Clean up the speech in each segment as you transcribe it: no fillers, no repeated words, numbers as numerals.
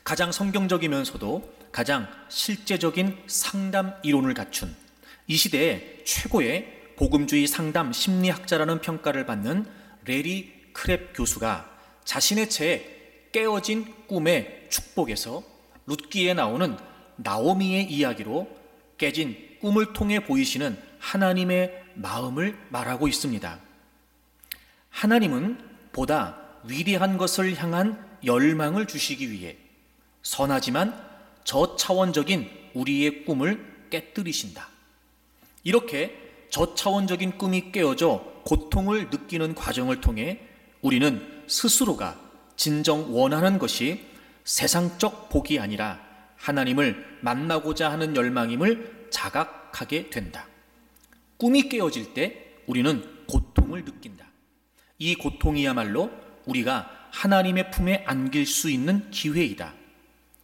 가장 성경적이면서도 가장 실제적인 상담 이론을 갖춘 이 시대의 최고의 복음주의 상담 심리학자라는 평가를 받는 레리 크랩 교수가 자신의 책 깨어진 꿈의 축복에서 룻기에 나오는 나오미의 이야기로 깨진 꿈을 통해 보이시는 하나님의 마음을 말하고 있습니다. 하나님은 보다 위대한 것을 향한 열망을 주시기 위해 선하지만 저차원적인 우리의 꿈을 깨뜨리신다. 이렇게 저차원적인 꿈이 깨어져 고통을 느끼는 과정을 통해 우리는 스스로가 진정 원하는 것이 세상적 복이 아니라 하나님을 만나고자 하는 열망임을 자각하게 된다. 꿈이 깨어질 때 우리는 고통을 느낀다. 이 고통이야말로 우리가 하나님의 품에 안길 수 있는 기회이다.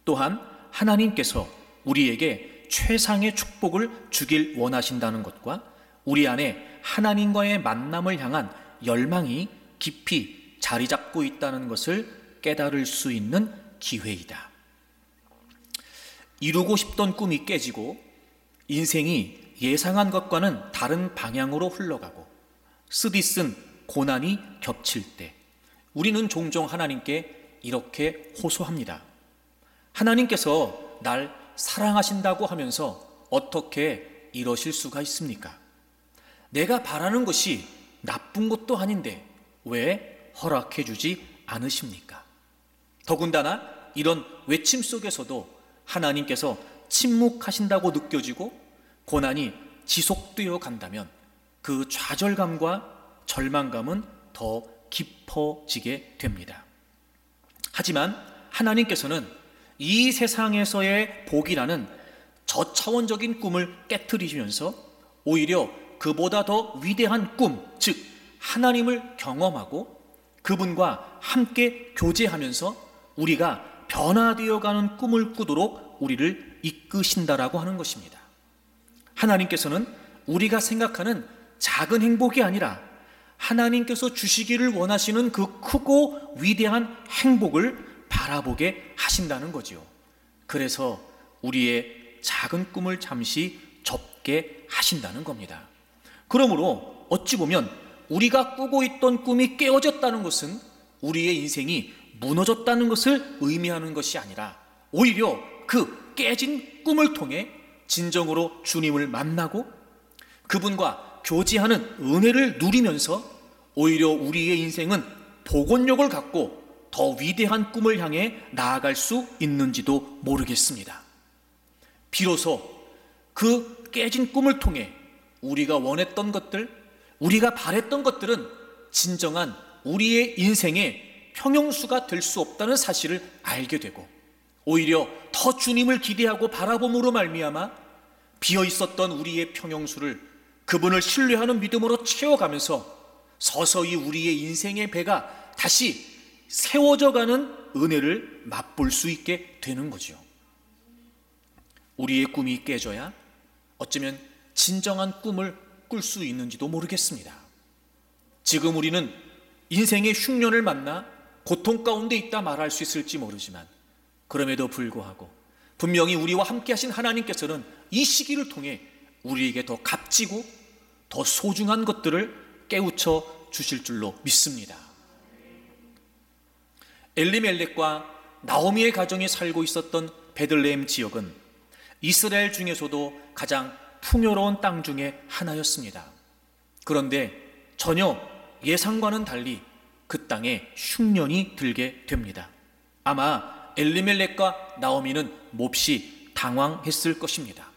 또한 하나님께서 우리에게 최상의 축복을 주길 원하신다는 것과 우리 안에 하나님과의 만남을 향한 열망이 깊이 자리 잡고 있다는 것을 깨달을 수 있는 기회이다. 이루고 싶던 꿈이 깨지고 인생이 예상한 것과는 다른 방향으로 흘러가고 쓰디쓴 고난이 겹칠 때 우리는 종종 하나님께 이렇게 호소합니다. 하나님께서 날 사랑하신다고 하면서 어떻게 이러실 수가 있습니까? 내가 바라는 것이 나쁜 것도 아닌데 왜 허락해 주지 않으십니까? 더군다나 이런 외침 속에서도 하나님께서 침묵하신다고 느껴지고 고난이 지속되어 간다면 그 좌절감과 절망감은 더 깊어지게 됩니다. 하지만 하나님께서는 이 세상에서의 복이라는 저차원적인 꿈을 깨트리시면서 오히려 그보다 더 위대한 꿈, 즉 하나님을 경험하고 그분과 함께 교제하면서 우리가 변화되어가는 꿈을 꾸도록 우리를 이끄신다라고 하는 것입니다. 하나님께서는 우리가 생각하는 작은 행복이 아니라 하나님께서 주시기를 원하시는 그 크고 위대한 행복을 바라보게 하신다는 거지요. 그래서 우리의 작은 꿈을 잠시 접게 하신다는 겁니다. 그러므로 어찌 보면 우리가 꾸고 있던 꿈이 깨어졌다는 것은 우리의 인생이 무너졌다는 것을 의미하는 것이 아니라 오히려 그 깨진 꿈을 통해 진정으로 주님을 만나고 그분과 교제하는 은혜를 누리면서 오히려 우리의 인생은 복원력을 갖고 더 위대한 꿈을 향해 나아갈 수 있는지도 모르겠습니다. 비로소 그 깨진 꿈을 통해 우리가 원했던 것들, 우리가 바랬던 것들은 진정한 우리의 인생의 평형수가 될 수 없다는 사실을 알게 되고 오히려 더 주님을 기대하고 바라봄으로 말미암아 비어있었던 우리의 평형수를 그분을 신뢰하는 믿음으로 채워가면서 서서히 우리의 인생의 배가 다시 세워져가는 은혜를 맛볼 수 있게 되는 거죠. 우리의 꿈이 깨져야 어쩌면 진정한 꿈을 꿀 수 있는지도 모르겠습니다. 지금 우리는 인생의 흉년을 만나 고통 가운데 있다 말할 수 있을지 모르지만 그럼에도 불구하고 분명히 우리와 함께 하신 하나님께서는 이 시기를 통해 우리에게 더 값지고 더 소중한 것들을 깨우쳐 주실 줄로 믿습니다. 엘리멜렉과 나오미의 가정이 살고 있었던 베들레헴 지역은 이스라엘 중에서도 가장 풍요로운 땅 중에 하나였습니다. 그런데 전혀 예상과는 달리 그 땅에 흉년이 들게 됩니다. 아마 엘리멜렉과 나오미는 몹시 당황했을 것입니다.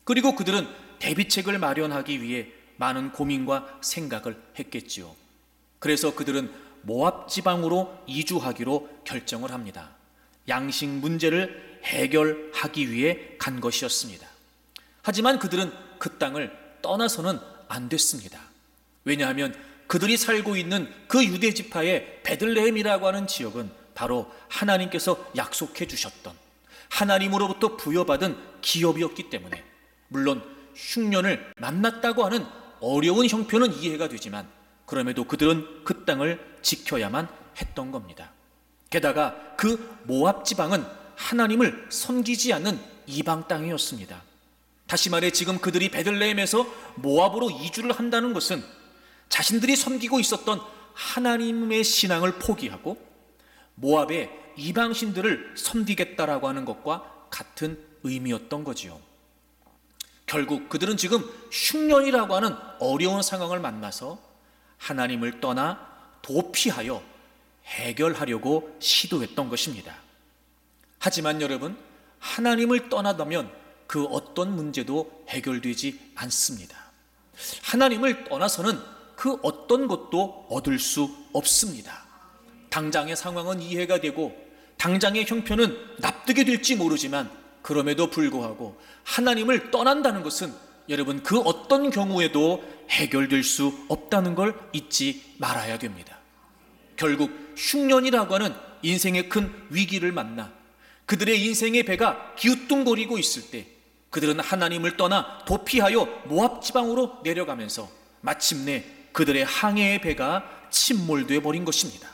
그리고 그들은 대비책을 마련하기 위해 많은 고민과 생각을 했겠지요. 그래서 그들은 모압 지방으로 이주하기로 결정을 합니다. 양식 문제를 해결하기 위해 간 것이었습니다. 하지만 그들은 그 땅을 떠나서는 안 됐습니다. 왜냐하면 그들이 살고 있는 그 유대 지파의 베들레헴이라고 하는 지역은 바로 하나님께서 약속해 주셨던 하나님으로부터 부여받은 기업이었기 때문에 물론 흉년을 만났다고 하는 어려운 형편은 이해가 되지만 그럼에도 그들은 그 땅을 지켜야만 했던 겁니다. 게다가 그 모압 지방은 하나님을 섬기지 않는 이방 땅이었습니다. 다시 말해 지금 그들이 베들레헴에서 모압으로 이주를 한다는 것은 자신들이 섬기고 있었던 하나님의 신앙을 포기하고 모압의 이방신들을 섬기겠다라고 하는 것과 같은 의미였던 거지요. 결국 그들은 지금 흉년이라고 하는 어려운 상황을 만나서 하나님을 떠나 도피하여 해결하려고 시도했던 것입니다. 하지만 여러분, 하나님을 떠나다면 그 어떤 문제도 해결되지 않습니다. 하나님을 떠나서는 그 어떤 것도 얻을 수 없습니다. 당장의 상황은 이해가 되고 당장의 형편은 납득이 될지 모르지만 그럼에도 불구하고 하나님을 떠난다는 것은 여러분 그 어떤 경우에도 해결될 수 없다는 걸 잊지 말아야 됩니다. 결국 흉년이라고 하는 인생의 큰 위기를 만나 그들의 인생의 배가 기우뚱거리고 있을 때 그들은 하나님을 떠나 도피하여 모압 지방으로 내려가면서 마침내 그들의 항해의 배가 침몰되어 버린 것입니다.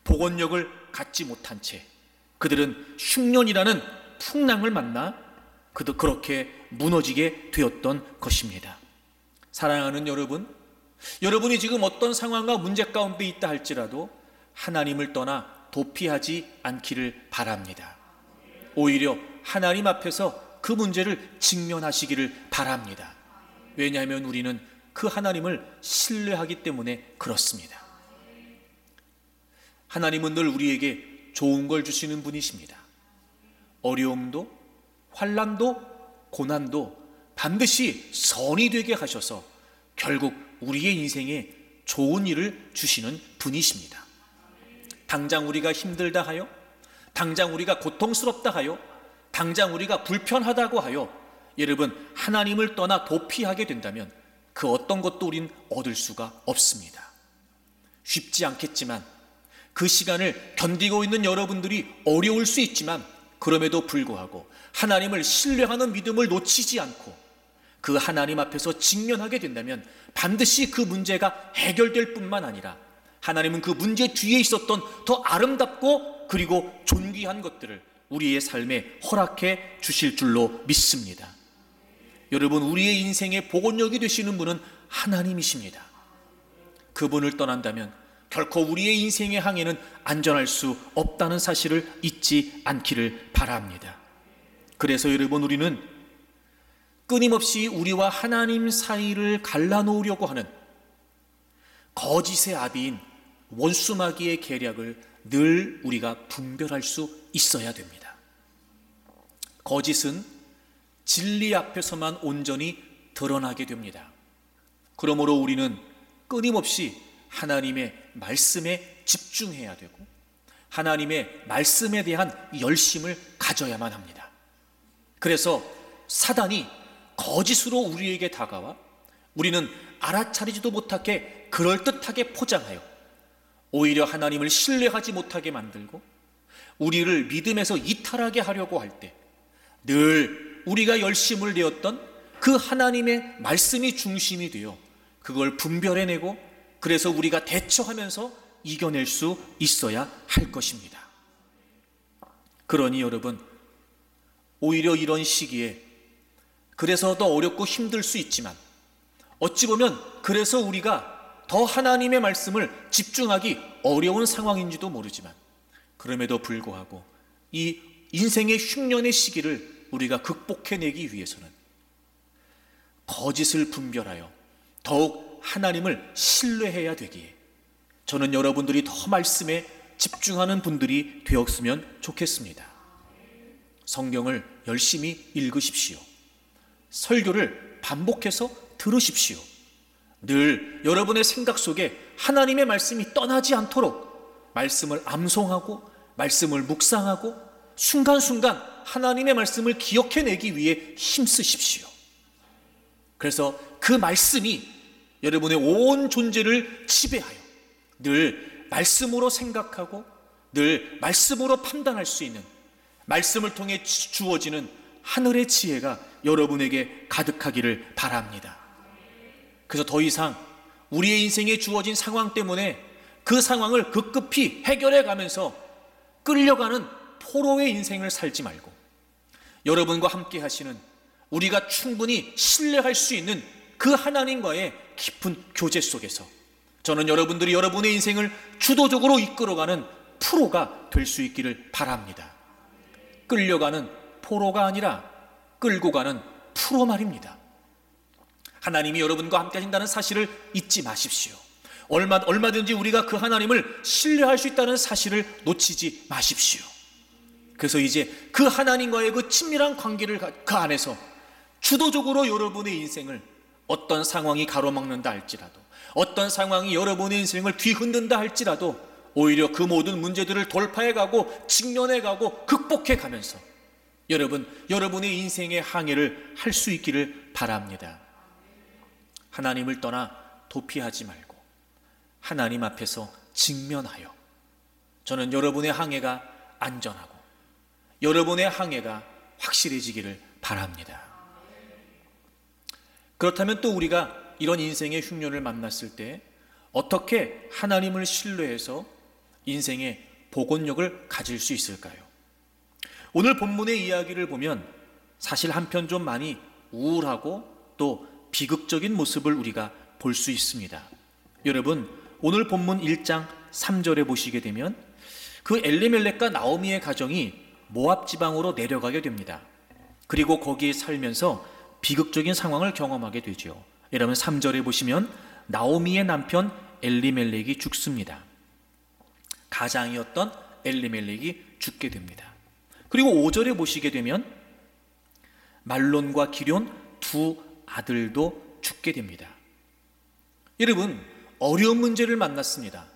복원력을 갖지 못한 채 그들은 흉년이라는 풍랑을 만나 그도 그렇게 무너지게 되었던 것입니다. 사랑하는 여러분, 여러분이 지금 어떤 상황과 문제 가운데 있다 할지라도 하나님을 떠나 도피하지 않기를 바랍니다. 오히려 하나님 앞에서 그 문제를 직면하시기를 바랍니다. 왜냐하면 우리는 그 하나님을 신뢰하기 때문에 그렇습니다. 하나님은 늘 우리에게 좋은 걸 주시는 분이십니다. 어려움도 환난도 고난도 반드시 선이 되게 하셔서 결국 우리의 인생에 좋은 일을 주시는 분이십니다. 당장 우리가 힘들다 하여, 당장 우리가 고통스럽다 하여, 당장 우리가 불편하다고 하여 여러분 하나님을 떠나 도피하게 된다면 그 어떤 것도 우린 얻을 수가 없습니다. 쉽지 않겠지만 그 시간을 견디고 있는 여러분들이 어려울 수 있지만 그럼에도 불구하고 하나님을 신뢰하는 믿음을 놓치지 않고 그 하나님 앞에서 직면하게 된다면 반드시 그 문제가 해결될 뿐만 아니라 하나님은 그 문제 뒤에 있었던 더 아름답고 그리고 존귀한 것들을 우리의 삶에 허락해 주실 줄로 믿습니다. 여러분, 우리의 인생의 복원력이 되시는 분은 하나님이십니다. 그분을 떠난다면 결코 우리의 인생의 항해는 안전할 수 없다는 사실을 잊지 않기를 바랍니다. 그래서 여러분, 우리는 끊임없이 우리와 하나님 사이를 갈라놓으려고 하는 거짓의 아비인 원수마귀의 계략을 늘 우리가 분별할 수 있어야 됩니다. 거짓은 진리 앞에서만 온전히 드러나게 됩니다. 그러므로 우리는 끊임없이 하나님의 말씀에 집중해야 되고 하나님의 말씀에 대한 열심을 가져야만 합니다. 그래서 사단이 거짓으로 우리에게 다가와 우리는 알아차리지도 못하게 그럴듯하게 포장하여 오히려 하나님을 신뢰하지 못하게 만들고 우리를 믿음에서 이탈하게 하려고 할 때 늘 우리가 열심을 내었던 그 하나님의 말씀이 중심이 되어 그걸 분별해내고 그래서 우리가 대처하면서 이겨낼 수 있어야 할 것입니다. 그러니 여러분, 오히려 이런 시기에 그래서 더 어렵고 힘들 수 있지만 어찌 보면 그래서 우리가 더 하나님의 말씀을 집중하기 어려운 상황인지도 모르지만 그럼에도 불구하고 이 인생의 흉년의 시기를 우리가 극복해내기 위해서는 거짓을 분별하여 더욱 하나님을 신뢰해야 되기에 저는 여러분들이 더 말씀에 집중하는 분들이 되었으면 좋겠습니다. 성경을 열심히 읽으십시오. 설교를 반복해서 들으십시오. 늘 여러분의 생각 속에 하나님의 말씀이 떠나지 않도록 말씀을 암송하고 말씀을 묵상하고 순간순간 하나님의 말씀을 기억해내기 위해 힘쓰십시오. 그래서 그 말씀이 여러분의 온 존재를 지배하여 늘 말씀으로 생각하고 늘 말씀으로 판단할 수 있는 말씀을 통해 주어지는 하늘의 지혜가 여러분에게 가득하기를 바랍니다. 그래서 더 이상 우리의 인생에 주어진 상황 때문에 그 상황을 급급히 해결해 가면서 끌려가는 포로의 인생을 살지 말고 여러분과 함께 하시는, 우리가 충분히 신뢰할 수 있는 그 하나님과의 깊은 교제 속에서 저는 여러분들이 여러분의 인생을 주도적으로 이끌어가는 프로가 될 수 있기를 바랍니다. 끌려가는 포로가 아니라 끌고 가는 프로 말입니다. 하나님이 여러분과 함께 하신다는 사실을 잊지 마십시오. 얼마든지 우리가 그 하나님을 신뢰할 수 있다는 사실을 놓치지 마십시오. 그래서 이제 그 하나님과의 그 친밀한 관계를 그 안에서 주도적으로 여러분의 인생을, 어떤 상황이 가로막는다 할지라도, 어떤 상황이 여러분의 인생을 뒤흔든다 할지라도 오히려 그 모든 문제들을 돌파해가고 직면해가고 극복해가면서 여러분의 인생의 항해를 할 수 있기를 바랍니다. 하나님을 떠나 도피하지 말고 하나님 앞에서 직면하여 저는 여러분의 항해가 안전하고 여러분의 항해가 확실해지기를 바랍니다. 그렇다면 또 우리가 이런 인생의 흉년을 만났을 때 어떻게 하나님을 신뢰해서 인생의 복원력을 가질 수 있을까요? 오늘 본문의 이야기를 보면 사실 한편 좀 많이 우울하고 또 비극적인 모습을 우리가 볼 수 있습니다. 여러분, 오늘 본문 1장 3절에 보시게 되면 그 엘리멜렉과 나오미의 가정이 모압 지방으로 내려가게 됩니다. 그리고 거기에 살면서 비극적인 상황을 경험하게 되죠. 여러분 3절에 보시면 나오미의 남편 엘리멜렉이 죽습니다. 가장이었던 엘리멜렉이 죽게 됩니다. 그리고 5절에 보시게 되면 말론과 기럨 두 아들도 죽게 됩니다. 여러분, 어려운 문제를 만났습니다.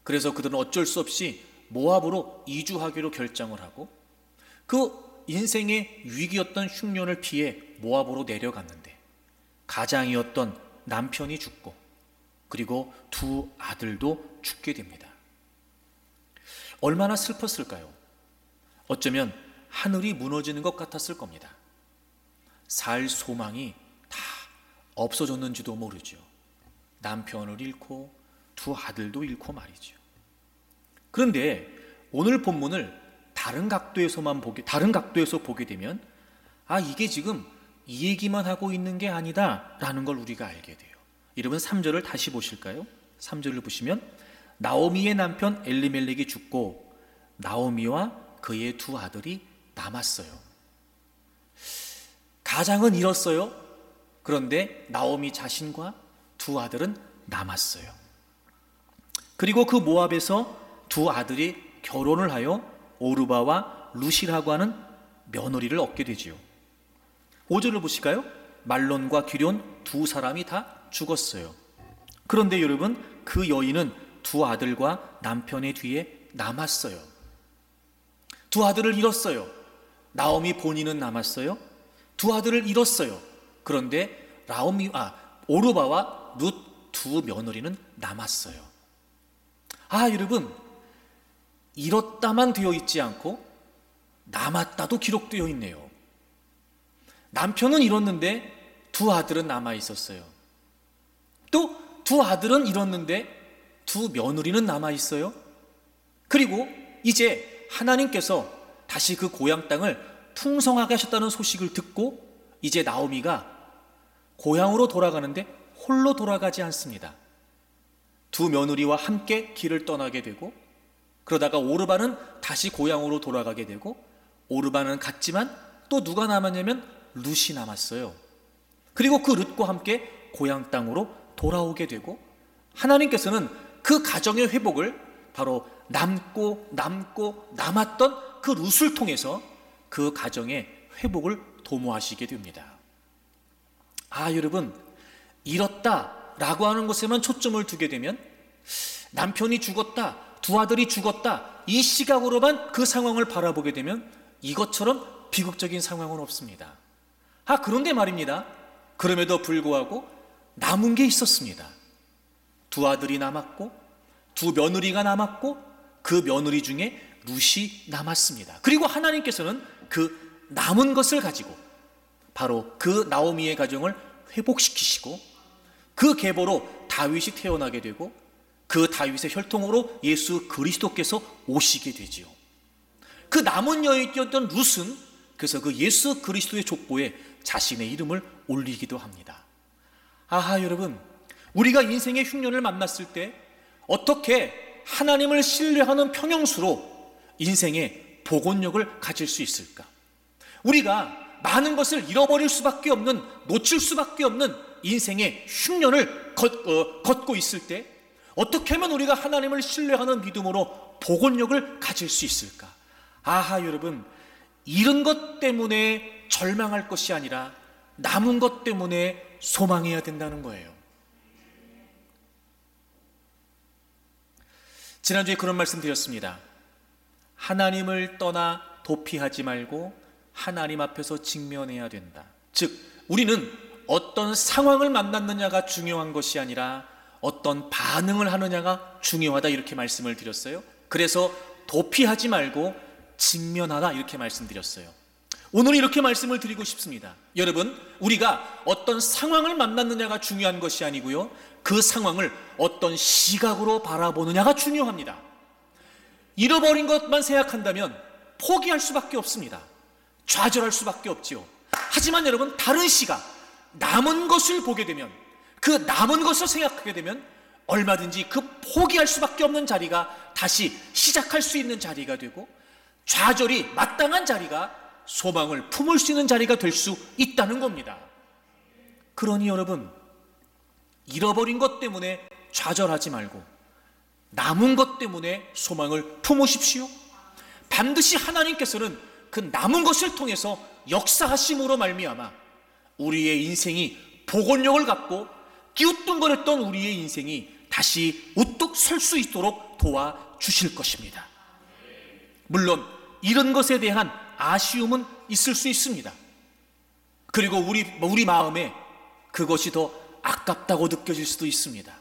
그래서 그들은 어쩔 수 없이 모압으로 이주하기로 결정을 하고 그 인생의 위기였던 흉년을 피해 모압으로 내려갔는데 가장이었던 남편이 죽고 그리고 두 아들도 죽게 됩니다. 얼마나 슬펐을까요? 어쩌면 하늘이 무너지는 것 같았을 겁니다. 살 소망이 다 없어졌는지도 모르죠. 남편을 잃고 두 아들도 잃고 말이죠. 그런데 오늘 본문을 다른 각도에서 보게 되면 이게 지금 이 얘기만 하고 있는 게 아니다 라는 걸 우리가 알게 돼요. 여러분 3절을 다시 보실까요? 3절을 보시면 나오미의 남편 엘리멜렉이 죽고 나오미와 그의 두 아들이 남았어요. 가장은 잃었어요. 그런데 나오미 자신과 두 아들은 남았어요. 그리고 그 모압에서 두 아들이 결혼을 하여 오르바와 루시라고 하는 며느리를 얻게 되지요. 5절을 보실까요? 말론과 기럨 두 사람이 다 죽었어요. 그런데 여러분, 그 여인은 두 아들과 남편의 뒤에 남았어요. 두 아들을 잃었어요. 나오미 본인은 남았어요. 두 아들을 잃었어요. 그런데 오르바와 룻 두 며느리는 남았어요. 여러분, 잃었다만 되어 있지 않고 남았다도 기록되어 있네요. 남편은 잃었는데 두 아들은 남아 있었어요. 또 두 아들은 잃었는데 두 며느리는 남아 있어요. 그리고 이제 하나님께서 다시 그 고향 땅을 풍성하게 하셨다는 소식을 듣고 이제 나오미가 고향으로 돌아가는데 홀로 돌아가지 않습니다. 두 며느리와 함께 길을 떠나게 되고 그러다가 오르바는 다시 고향으로 돌아가게 되고 오르바는 갔지만 또 누가 남았냐면 룻이 남았어요. 그리고 그 룻과 함께 고향 땅으로 돌아오게 되고 하나님께서는 그 가정의 회복을 바로 남았던 그 룻을 통해서 그 가정의 회복을 도모하시게 됩니다. 여러분, 잃었다라고 하는 것에만 초점을 두게 되면 남편이 죽었다, 두 아들이 죽었다, 이 시각으로만 그 상황을 바라보게 되면 이것처럼 비극적인 상황은 없습니다. 그런데 말입니다. 그럼에도 불구하고 남은 게 있었습니다. 두 아들이 남았고 두 며느리가 남았고 그 며느리 중에 룻이 남았습니다. 그리고 하나님께서는 그 남은 것을 가지고 바로 그 나오미의 가정을 회복시키시고 그 계보로 다윗이 태어나게 되고 그 다윗의 혈통으로 예수 그리스도께서 오시게 되지요. 그 남은 여인이었던 룻은 그래서 그 예수 그리스도의 족보에 자신의 이름을 올리기도 합니다. 아하, 여러분, 우리가 인생의 흉년을 만났을 때 어떻게 하나님을 신뢰하는 평형수로 인생의 복원력을 가질 수 있을까? 우리가 많은 것을 잃어버릴 수밖에 없는, 놓칠 수밖에 없는 인생의 흉년을 걷고 있을 때 어떻게 하면 우리가 하나님을 신뢰하는 믿음으로 복원력을 가질 수 있을까? 아하, 여러분, 잃은 것 때문에 절망할 것이 아니라 남은 것 때문에 소망해야 된다는 거예요. 지난주에 그런 말씀 드렸습니다. 하나님을 떠나 도피하지 말고 하나님 앞에서 직면해야 된다. 즉, 우리는 어떤 상황을 만났느냐가 중요한 것이 아니라 어떤 반응을 하느냐가 중요하다, 이렇게 말씀을 드렸어요. 그래서 도피하지 말고 직면하라, 이렇게 말씀드렸어요. 오늘 이렇게 말씀을 드리고 싶습니다. 여러분, 우리가 어떤 상황을 만났느냐가 중요한 것이 아니고요, 그 상황을 어떤 시각으로 바라보느냐가 중요합니다. 잃어버린 것만 생각한다면 포기할 수밖에 없습니다. 좌절할 수밖에 없지요. 하지만 여러분, 다른 시각, 남은 것을 보게 되면, 그 남은 것을 생각하게 되면 얼마든지 그 포기할 수밖에 없는 자리가 다시 시작할 수 있는 자리가 되고, 좌절이 마땅한 자리가 소망을 품을 수 있는 자리가 될 수 있다는 겁니다. 그러니 여러분, 잃어버린 것 때문에 좌절하지 말고 남은 것 때문에 소망을 품으십시오. 반드시 하나님께서는 그 남은 것을 통해서 역사하심으로 말미암아 우리의 인생이 복원력을 갖고 기우뚱거렸던 우리의 인생이 다시 우뚝 설 수 있도록 도와주실 것입니다. 물론 이런 것에 대한 아쉬움은 있을 수 있습니다. 그리고 우리 마음에 그것이 더 아깝다고 느껴질 수도 있습니다.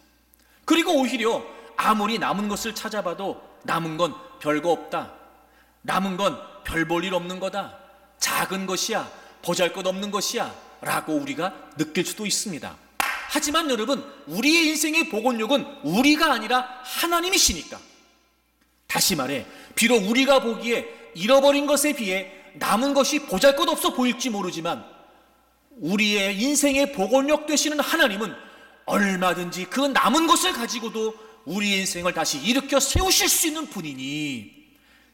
그리고 오히려 아무리 남은 것을 찾아봐도 남은 건 별거 없다, 남은 건 별 볼 일 없는 거다, 작은 것이야, 보잘것없는 것이야 라고 우리가 느낄 수도 있습니다. 하지만 여러분, 우리의 인생의 복원력은 우리가 아니라 하나님이시니까, 다시 말해, 비록 우리가 보기에 잃어버린 것에 비해 남은 것이 보잘것없어 보일지 모르지만 우리의 인생의 복원력 되시는 하나님은 얼마든지 그 남은 것을 가지고도 우리의 인생을 다시 일으켜 세우실 수 있는 분이니,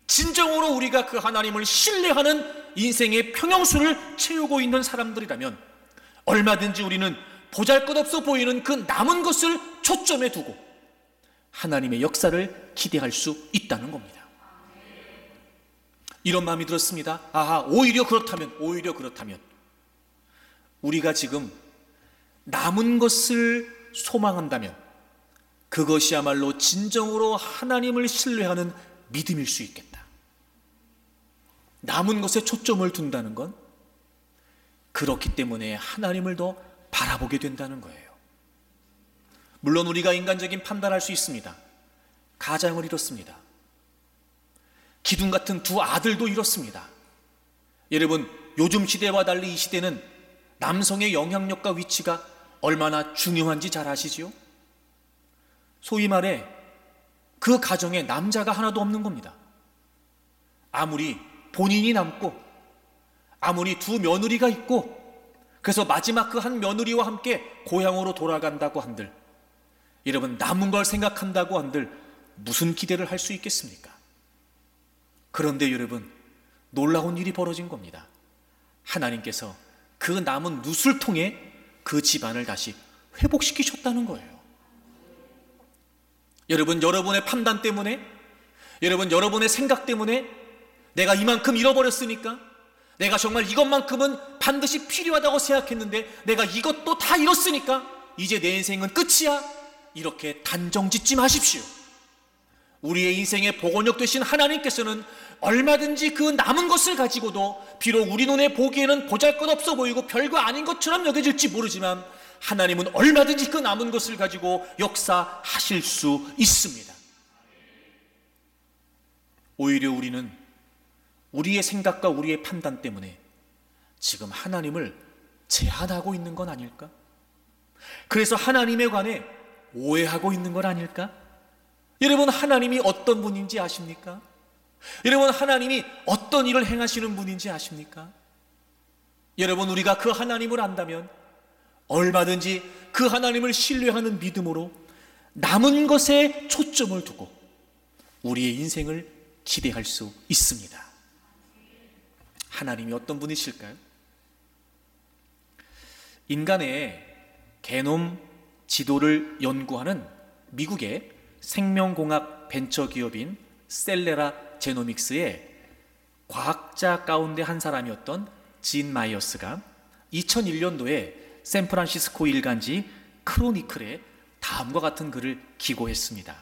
진정으로 우리가 그 하나님을 신뢰하는 인생의 평형수를 채우고 있는 사람들이라면 얼마든지 우리는 보잘것없어 보이는 그 남은 것을 초점에 두고 하나님의 역사를 기대할 수 있다는 겁니다. 이런 마음이 들었습니다. 아하, 오히려 그렇다면 우리가 지금 남은 것을 소망한다면 그것이야말로 진정으로 하나님을 신뢰하는 믿음일 수 있겠다. 남은 것에 초점을 둔다는 건 그렇기 때문에 하나님을 더 바라보게 된다는 거예요. 물론 우리가 인간적인 판단할 수 있습니다. 가장을 잃었습니다. 기둥 같은 두 아들도 잃었습니다. 여러분, 요즘 시대와 달리 이 시대는 남성의 영향력과 위치가 얼마나 중요한지 잘 아시지요? 소위 말해 그 가정에 남자가 하나도 없는 겁니다. 아무리 본인이 남고 아무리 두 며느리가 있고 그래서 마지막 그 한 며느리와 함께 고향으로 돌아간다고 한들, 여러분, 남은 걸 생각한다고 한들 무슨 기대를 할 수 있겠습니까? 그런데 여러분, 놀라운 일이 벌어진 겁니다. 하나님께서 그 남은 룻을 통해 그 집안을 다시 회복시키셨다는 거예요. 여러분, 여러분의 판단 때문에, 여러분의 생각 때문에 내가 이만큼 잃어버렸으니까, 내가 정말 이것만큼은 반드시 필요하다고 생각했는데 내가 이것도 다 잃었으니까 이제 내 인생은 끝이야, 이렇게 단정 짓지 마십시오. 우리의 인생의 복원력 되신 하나님께서는 얼마든지 그 남은 것을 가지고도 비록 우리 눈에 보기에는 보잘것없어 보이고 별거 아닌 것처럼 여겨질지 모르지만 하나님은 얼마든지 그 남은 것을 가지고 역사하실 수 있습니다. 오히려 우리는 우리의 생각과 우리의 판단 때문에 지금 하나님을 제한하고 있는 건 아닐까? 그래서 하나님에 관해 오해하고 있는 건 아닐까? 여러분, 하나님이 어떤 분인지 아십니까? 여러분, 하나님이 어떤 일을 행하시는 분인지 아십니까? 여러분, 우리가 그 하나님을 안다면 얼마든지 그 하나님을 신뢰하는 믿음으로 남은 것에 초점을 두고 우리의 인생을 기대할 수 있습니다. 하나님이 어떤 분이실까요? 인간의 게놈 지도를 연구하는 미국의 생명공학 벤처기업인 셀레라 제노믹스의 과학자 가운데 한 사람이었던 진 마이어스가 2001년도에 샌프란시스코 일간지 크로니클에 다음과 같은 글을 기고했습니다.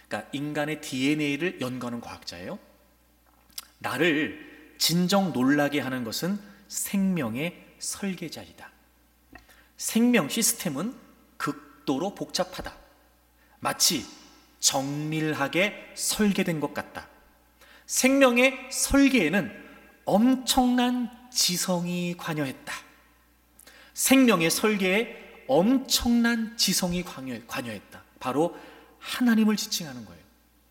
그러니까 인간의 DNA를 연구하는 과학자예요. 나를 진정 놀라게 하는 것은 생명의 설계자이다. 생명 시스템은 극도로 복잡하다. 마치 정밀하게 설계된 것 같다. 생명의 설계에는 엄청난 지성이 관여했다. 생명의 설계에 엄청난 지성이 관여했다. 바로 하나님을 지칭하는 거예요.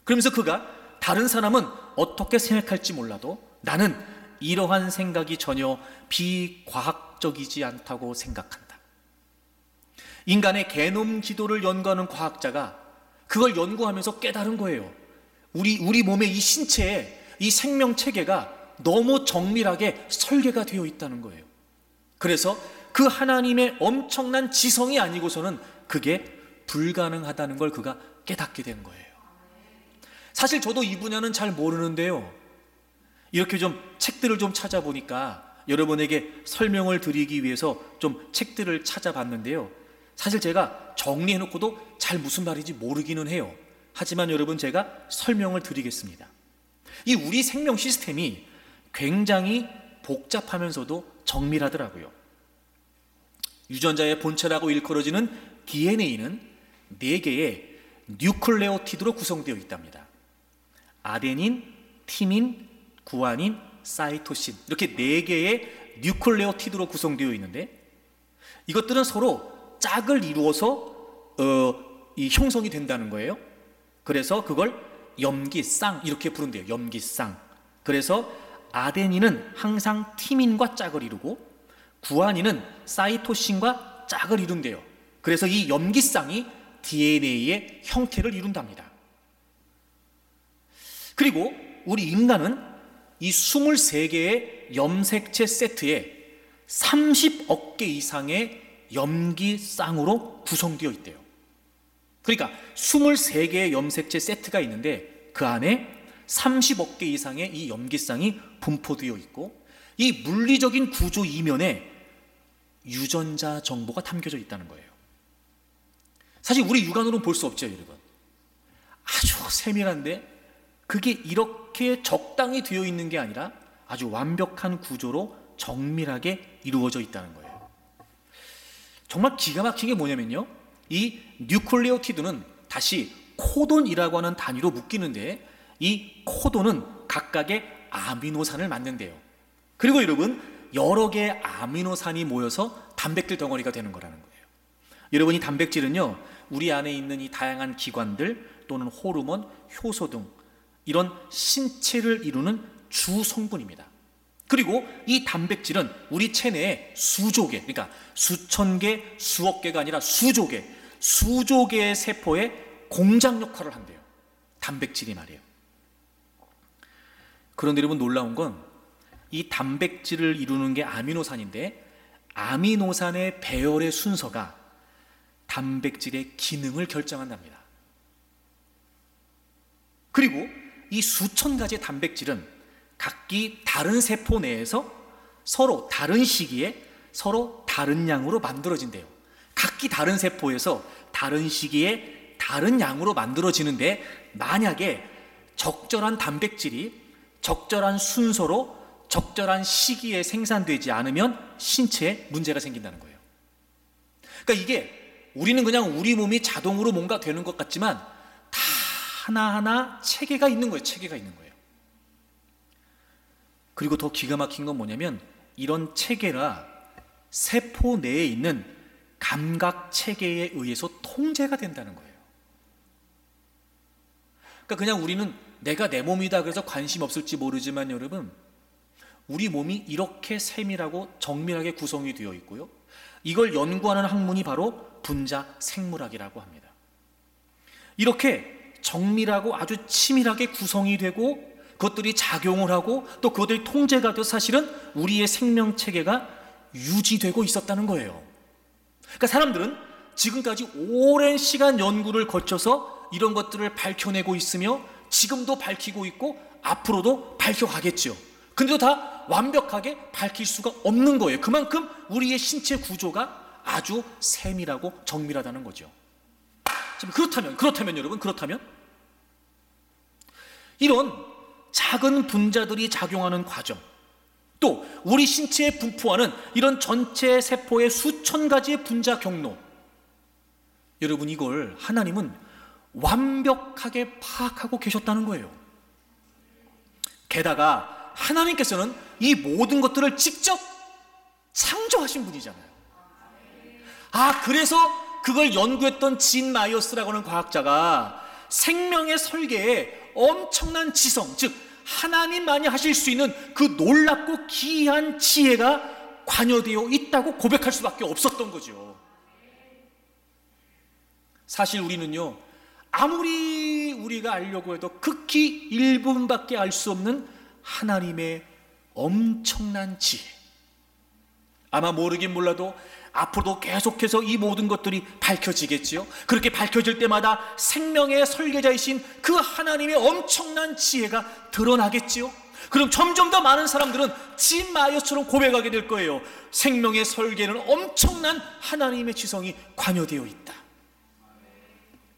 그러면서 그가 다른 사람은 어떻게 생각할지 몰라도 나는 이러한 생각이 전혀 비과학적이지 않다고 생각한다. 인간의 게놈 지도를 연구하는 과학자가 그걸 연구하면서 깨달은 거예요. 우리 몸의 이 신체에 이 생명 체계가 너무 정밀하게 설계가 되어 있다는 거예요. 그래서 그 하나님의 엄청난 지성이 아니고서는 그게 불가능하다는 걸 그가 깨닫게 된 거예요. 사실 저도 이 분야는 잘 모르는데요, 이렇게 좀 책들을 좀 찾아보니까 여러분에게 설명을 드리기 위해서 좀 책들을 찾아봤는데요, 사실 제가 정리해놓고도 잘 무슨 말인지 모르기는 해요. 하지만 여러분, 제가 설명을 드리겠습니다. 이 우리 생명 시스템이 굉장히 복잡하면서도 정밀하더라고요. 유전자의 본체라고 일컬어지는 DNA는 4개의 뉴클레오티드로 구성되어 있답니다. 아데닌, 티민, 구아닌, 사이토신, 이렇게 4개의 뉴클레오티드로 구성되어 있는데 이것들은 서로 짝을 이루어서 이 형성이 된다는 거예요. 그래서 그걸 염기쌍 이렇게 부른대요. 염기쌍. 그래서 아데닌은 항상 티민과 짝을 이루고 구아닌은 사이토신과 짝을 이룬대요. 그래서 이 염기쌍이 DNA의 형태를 이룬답니다. 그리고 우리 인간은 이 23개의 염색체 세트에 30억 개 이상의 염기쌍으로 구성되어 있대요. 그러니까 23개의 염색체 세트가 있는데 그 안에 30억 개 이상의 이 염기쌍이 분포되어 있고 이 물리적인 구조 이면에 유전자 정보가 담겨져 있다는 거예요. 사실 우리 육안으로는 볼 수 없죠, 여러분. 아주 세밀한데 그게 이렇게 적당히 되어 있는 게 아니라 아주 완벽한 구조로 정밀하게 이루어져 있다는 거예요. 정말 기가 막힌 게 뭐냐면요, 이 뉴클레오티드는 다시 코돈이라고 하는 단위로 묶이는데 이 코돈은 각각의 아미노산을 만든대요. 그리고 여러분, 여러 개의 아미노산이 모여서 단백질 덩어리가 되는 거라는 거예요. 여러분, 이 단백질은요, 우리 안에 있는 이 다양한 기관들 또는 호르몬, 효소 등 이런 신체를 이루는 주 성분입니다. 그리고 이 단백질은 우리 체내에 수조 개, 그러니까 수천 개, 수억 개가 아니라 수조 개의 세포의 공장 역할을 한대요. 단백질이 말이에요. 그런데 여러분, 놀라운 건 이 단백질을 이루는 게 아미노산인데 아미노산의 배열의 순서가 단백질의 기능을 결정한답니다. 그리고 이 수천 가지의 단백질은 각기 다른 세포 내에서 서로 다른 시기에 서로 다른 양으로 만들어진대요. 각기 다른 세포에서 다른 시기에 다른 양으로 만들어지는데 만약에 적절한 단백질이 적절한 순서로 적절한 시기에 생산되지 않으면 신체에 문제가 생긴다는 거예요. 그러니까 이게 우리는 그냥 우리 몸이 자동으로 뭔가 되는 것 같지만 다 하나하나 체계가 있는 거예요. 체계가 있는 거예요. 그리고 더 기가 막힌 건 뭐냐면 이런 체계가 세포 내에 있는 감각 체계에 의해서 통제가 된다는 거예요. 그러니까 그냥 우리는 내가 내 몸이다 그래서 관심 없을지 모르지만 여러분, 우리 몸이 이렇게 세밀하고 정밀하게 구성이 되어 있고요, 이걸 연구하는 학문이 바로 분자 생물학이라고 합니다. 이렇게 정밀하고 아주 치밀하게 구성이 되고 그것들이 작용을 하고 또 그것들이 통제가 돼서 사실은 우리의 생명체계가 유지되고 있었다는 거예요. 그러니까 사람들은 지금까지 오랜 시간 연구를 거쳐서 이런 것들을 밝혀내고 있으며 지금도 밝히고 있고 앞으로도 밝혀가겠죠. 근데도 다 완벽하게 밝힐 수가 없는 거예요. 그만큼 우리의 신체 구조가 아주 세밀하고 정밀하다는 거죠. 그렇다면 여러분, 이런 작은 분자들이 작용하는 과정, 또 우리 신체에 분포하는 이런 전체 세포의 수천 가지의 분자 경로, 여러분, 이걸 하나님은 완벽하게 파악하고 계셨다는 거예요. 게다가 하나님께서는 이 모든 것들을 직접 창조하신 분이잖아요. 그래서 그걸 연구했던 진 마이어스라고 하는 과학자가 생명의 설계에 엄청난 지성, 즉 하나님만이 하실 수 있는 그 놀랍고 기이한 지혜가 관여되어 있다고 고백할 수밖에 없었던 거죠. 사실 우리는요, 아무리 우리가 알려고 해도 극히 일부분밖에 알 수 없는 하나님의 엄청난 지혜, 아마 모르긴 몰라도 앞으로도 계속해서 이 모든 것들이 밝혀지겠지요. 그렇게 밝혀질 때마다 생명의 설계자이신 그 하나님의 엄청난 지혜가 드러나겠지요. 그럼 점점 더 많은 사람들은 진 마이어스처럼 고백하게 될 거예요. 생명의 설계는 엄청난 하나님의 지성이 관여되어 있다.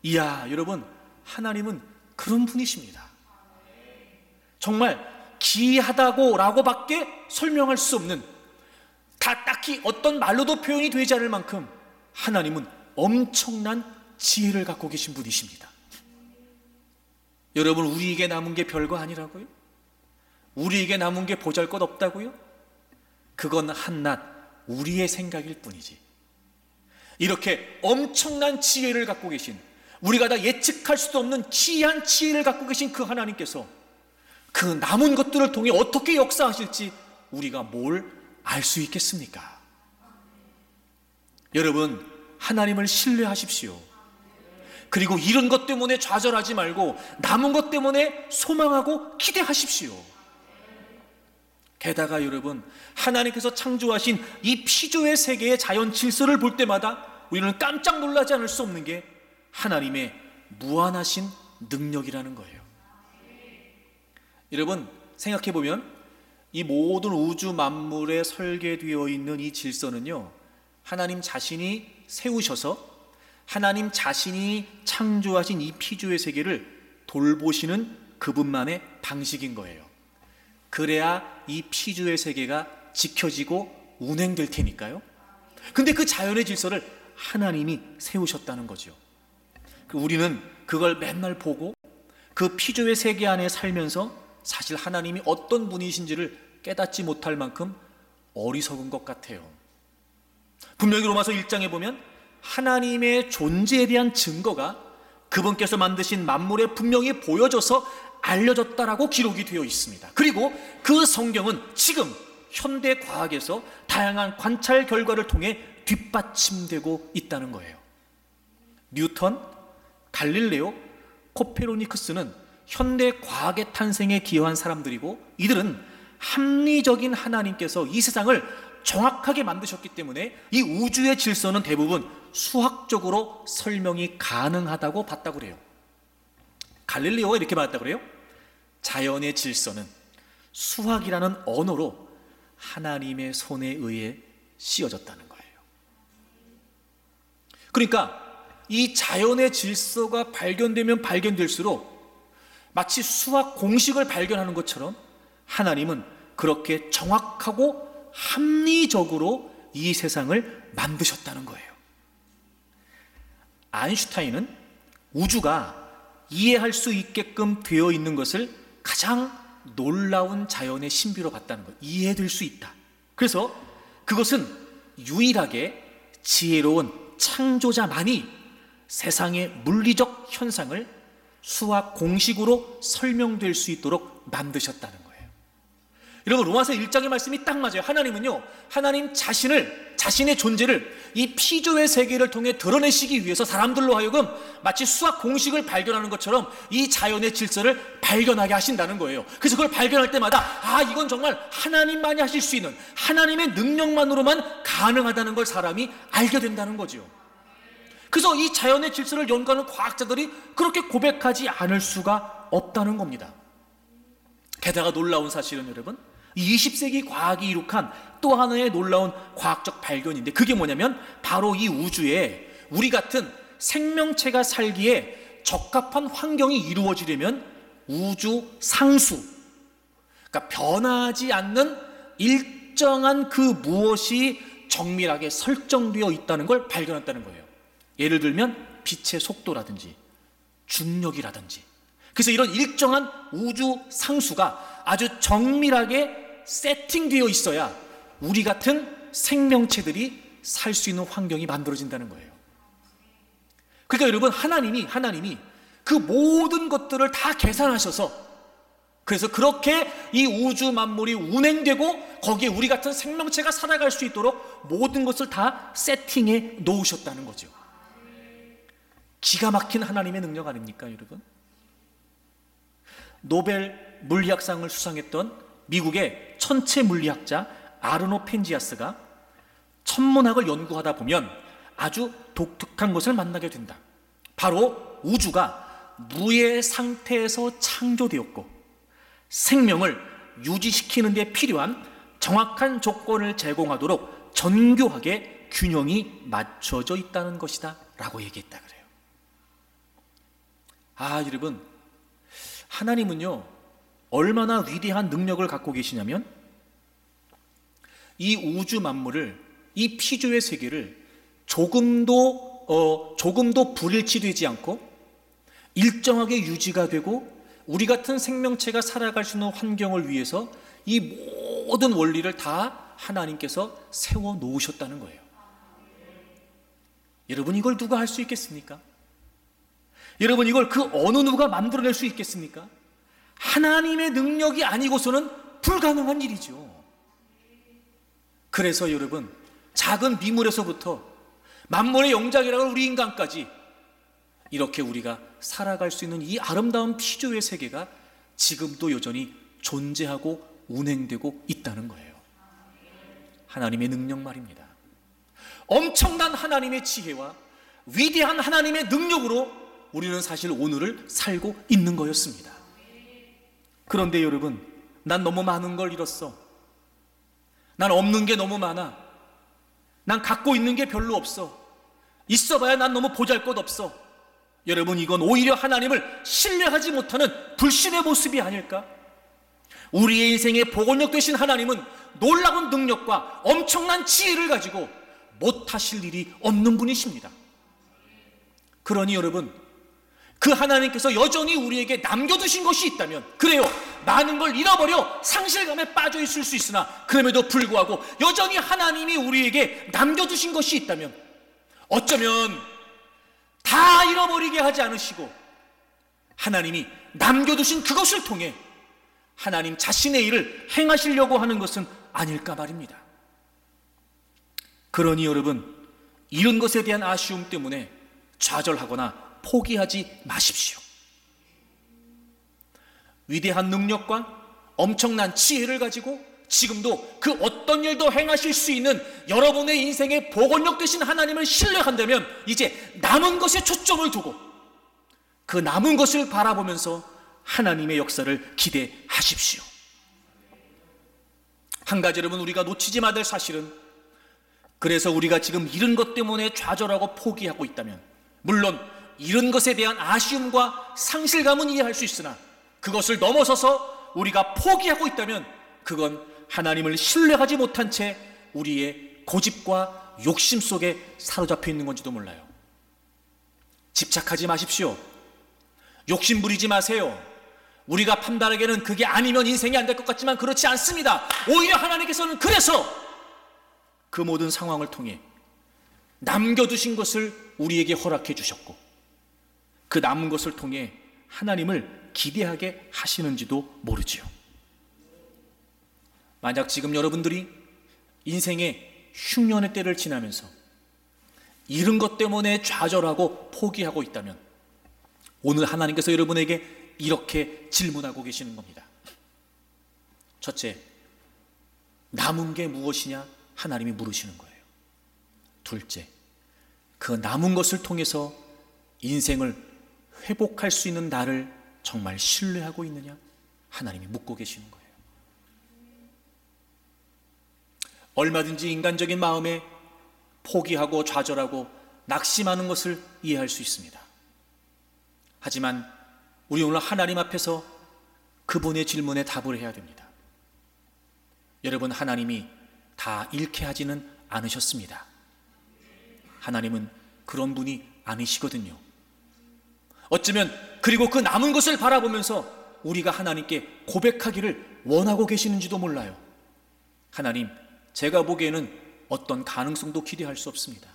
이야, 여러분, 하나님은 그런 분이십니다. 정말 기이하다고 라고밖에 설명할 수 없는, 딱히 어떤 말로도 표현이 되지 않을 만큼 하나님은 엄청난 지혜를 갖고 계신 분이십니다. 여러분, 우리에게 남은 게 별거 아니라고요? 우리에게 남은 게 보잘것없다고요? 그건 한낱 우리의 생각일 뿐이지. 이렇게 엄청난 지혜를 갖고 계신, 우리가 다 예측할 수도 없는 기이한 지혜를 갖고 계신 그 하나님께서 그 남은 것들을 통해 어떻게 역사하실지 우리가 뭘 알 수 있겠습니까? 여러분, 하나님을 신뢰하십시오. 그리고 이런 것 때문에 좌절하지 말고 남은 것 때문에 소망하고 기대하십시오. 게다가 여러분, 하나님께서 창조하신 이 피조의 세계의 자연 질서를 볼 때마다 우리는 깜짝 놀라지 않을 수 없는 게 하나님의 무한하신 능력이라는 거예요. 여러분, 생각해보면 이 모든 우주 만물에 설계되어 있는 이 질서는요, 하나님 자신이 세우셔서 하나님 자신이 창조하신 이 피조의 세계를 돌보시는 그분만의 방식인 거예요. 그래야 이 피조의 세계가 지켜지고 운행될 테니까요. 근데 그 자연의 질서를 하나님이 세우셨다는 거죠. 우리는 그걸 맨날 보고 그 피조의 세계 안에 살면서 사실 하나님이 어떤 분이신지를 깨닫지 못할 만큼 어리석은 것 같아요. 분명히 로마서 1장에 보면 하나님의 존재에 대한 증거가 그분께서 만드신 만물에 분명히 보여져서 알려졌다라고 기록이 되어 있습니다. 그리고 그 성경은 지금 현대 과학에서 다양한 관찰 결과를 통해 뒷받침되고 있다는 거예요. 뉴턴, 갈릴레오, 코페르니쿠스는 현대 과학의 탄생에 기여한 사람들이고, 이들은 합리적인 하나님께서 이 세상을 정확하게 만드셨기 때문에 이 우주의 질서는 대부분 수학적으로 설명이 가능하다고 봤다고 그래요. 갈릴레오가 이렇게 봤다고 그래요. 자연의 질서는 수학이라는 언어로 하나님의 손에 의해 씌어졌다는 거예요. 그러니까 이 자연의 질서가 발견되면 발견될수록 마치 수학 공식을 발견하는 것처럼 하나님은 그렇게 정확하고 합리적으로 이 세상을 만드셨다는 거예요. 아인슈타인은 우주가 이해할 수 있게끔 되어 있는 것을 가장 놀라운 자연의 신비로 봤다는 거예요. 이해될 수 있다. 그래서 그것은 유일하게 지혜로운 창조자만이 세상의 물리적 현상을 수학 공식으로 설명될 수 있도록 만드셨다는 거예요. 여러분, 로마서 1장의 말씀이 딱 맞아요. 하나님은요, 하나님 자신의 존재를 이 피조의 세계를 통해 드러내시기 위해서 사람들로 하여금 마치 수학 공식을 발견하는 것처럼 이 자연의 질서를 발견하게 하신다는 거예요. 그래서 그걸 발견할 때마다 이건 정말 하나님만이 하실 수 있는, 하나님의 능력만으로만 가능하다는 걸 사람이 알게 된다는 거죠. 그래서 이 자연의 질서를 연구하는 과학자들이 그렇게 고백하지 않을 수가 없다는 겁니다. 게다가 놀라운 사실은 여러분, 20세기 과학이 이룩한 또 하나의 놀라운 과학적 발견인데, 그게 뭐냐면 바로 이 우주에 우리 같은 생명체가 살기에 적합한 환경이 이루어지려면 우주 상수, 그러니까 변하지 않는 일정한 그 무엇이 정밀하게 설정되어 있다는 걸 발견했다는 거예요. 예를 들면 빛의 속도라든지 중력이라든지. 그래서 이런 일정한 우주 상수가 아주 정밀하게 세팅되어 있어야 우리 같은 생명체들이 살 수 있는 환경이 만들어진다는 거예요. 그러니까 여러분, 하나님이 그 모든 것들을 다 계산하셔서, 그래서 그렇게 이 우주 만물이 운행되고 거기에 우리 같은 생명체가 살아갈 수 있도록 모든 것을 다 세팅해 놓으셨다는 거죠. 기가 막힌 하나님의 능력 아닙니까, 여러분? 노벨 물리학상을 수상했던 미국의 천체 물리학자 아르노 펜지아스가 천문학을 연구하다 보면 아주 독특한 것을 만나게 된다. 바로 우주가 무의 상태에서 창조되었고 생명을 유지시키는 데 필요한 정확한 조건을 제공하도록 정교하게 균형이 맞춰져 있다는 것이다 라고 얘기했다 그래요. 여러분, 하나님은요 얼마나 위대한 능력을 갖고 계시냐면 이 우주 만물을, 이 피조의 세계를 조금도 불일치되지 않고 일정하게 유지가 되고 우리 같은 생명체가 살아갈 수 있는 환경을 위해서 이 모든 원리를 다 하나님께서 세워 놓으셨다는 거예요. 여러분, 이걸 누가 할 수 있겠습니까? 여러분, 이걸 그 어느 누가 만들어낼 수 있겠습니까? 하나님의 능력이 아니고서는 불가능한 일이죠. 그래서 여러분, 작은 미물에서부터 만물의 영장이라고 하는 우리 인간까지 이렇게 우리가 살아갈 수 있는 이 아름다운 피조의 세계가 지금도 여전히 존재하고 운행되고 있다는 거예요. 하나님의 능력 말입니다. 엄청난 하나님의 지혜와 위대한 하나님의 능력으로 우리는 사실 오늘을 살고 있는 거였습니다. 그런데 여러분, 난 너무 많은 걸 잃었어. 난 없는 게 너무 많아. 난 갖고 있는 게 별로 없어. 있어봐야 난 너무 보잘것없어. 여러분, 이건 오히려 하나님을 신뢰하지 못하는 불신의 모습이 아닐까? 우리의 인생의 보건력 되신 하나님은 놀라운 능력과 엄청난 지혜를 가지고 못하실 일이 없는 분이십니다. 그러니 여러분, 그 하나님께서 여전히 우리에게 남겨두신 것이 있다면, 그래요, 많은 걸 잃어버려 상실감에 빠져 있을 수 있으나 그럼에도 불구하고 여전히 하나님이 우리에게 남겨두신 것이 있다면, 어쩌면 다 잃어버리게 하지 않으시고 하나님이 남겨두신 그것을 통해 하나님 자신의 일을 행하시려고 하는 것은 아닐까 말입니다. 그러니 여러분, 이런 것에 대한 아쉬움 때문에 좌절하거나 포기하지 마십시오. 위대한 능력과 엄청난 지혜를 가지고 지금도 그 어떤 일도 행하실 수 있는 여러분의 인생의 보건력 되신 하나님을 신뢰한다면 이제 남은 것에 초점을 두고 그 남은 것을 바라보면서 하나님의 역사를 기대하십시오. 한 가지 여러분, 우리가 놓치지 말아야 될 사실은, 그래서 우리가 지금 잃은 것 때문에 좌절하고 포기하고 있다면, 물론 잃은 것에 대한 아쉬움과 상실감은 이해할 수 있으나 그것을 넘어서서 우리가 포기하고 있다면 그건 하나님을 신뢰하지 못한 채 우리의 고집과 욕심 속에 사로잡혀 있는 건지도 몰라요. 집착하지 마십시오. 욕심 부리지 마세요. 우리가 판단하기에는 그게 아니면 인생이 안 될 것 같지만 그렇지 않습니다. 오히려 하나님께서는 그래서 그 모든 상황을 통해 남겨두신 것을 우리에게 허락해 주셨고 그 남은 것을 통해 하나님을 기대하게 하시는지도 모르지요. 만약 지금 여러분들이 인생의 흉년의 때를 지나면서 잃은 것 때문에 좌절하고 포기하고 있다면 오늘 하나님께서 여러분에게 이렇게 질문하고 계시는 겁니다. 첫째, 남은 게 무엇이냐? 하나님이 물으시는 거예요. 둘째, 그 남은 것을 통해서 인생을 회복할 수 있는 나를 정말 신뢰하고 있느냐? 하나님이 묻고 계시는 거예요. 얼마든지 인간적인 마음에 포기하고 좌절하고 낙심하는 것을 이해할 수 있습니다. 하지만 우리 오늘 하나님 앞에서 그분의 질문에 답을 해야 됩니다. 여러분, 하나님이 다 잃게 하지는 않으셨습니다. 하나님은 그런 분이 아니시거든요. 어쩌면 그리고 그 남은 것을 바라보면서 우리가 하나님께 고백하기를 원하고 계시는지도 몰라요. 하나님, 제가 보기에는 어떤 가능성도 기대할 수 없습니다.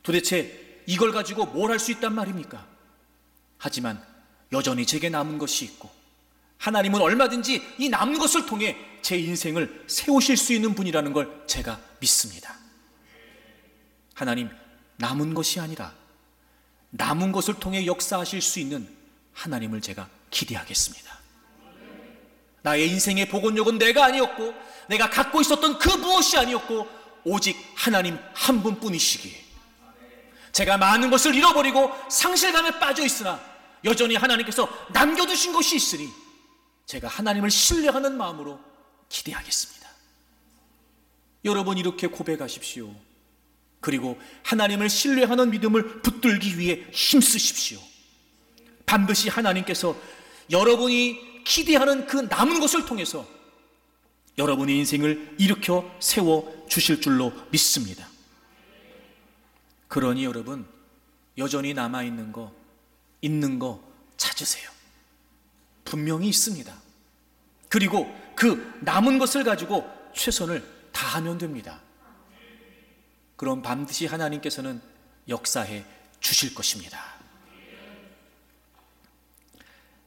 도대체 이걸 가지고 뭘 할 수 있단 말입니까? 하지만 여전히 제게 남은 것이 있고 하나님은 얼마든지 이 남은 것을 통해 제 인생을 세우실 수 있는 분이라는 걸 제가 믿습니다. 하나님, 남은 것이 아니라 남은 것을 통해 역사하실 수 있는 하나님을 제가 기대하겠습니다. 나의 인생의 복원력은 내가 아니었고 내가 갖고 있었던 그 무엇이 아니었고 오직 하나님 한 분뿐이시기에 제가 많은 것을 잃어버리고 상실감에 빠져 있으나 여전히 하나님께서 남겨두신 것이 있으니 제가 하나님을 신뢰하는 마음으로 기대하겠습니다. 여러분, 이렇게 고백하십시오. 그리고 하나님을 신뢰하는 믿음을 붙들기 위해 힘쓰십시오. 반드시 하나님께서 여러분이 기대하는 그 남은 것을 통해서 여러분의 인생을 일으켜 세워 주실 줄로 믿습니다. 그러니 여러분, 여전히 남아있는 거, 있는 거 찾으세요. 분명히 있습니다. 그리고 그 남은 것을 가지고 최선을 다하면 됩니다. 그럼 반드시 하나님께서는 역사해 주실 것입니다.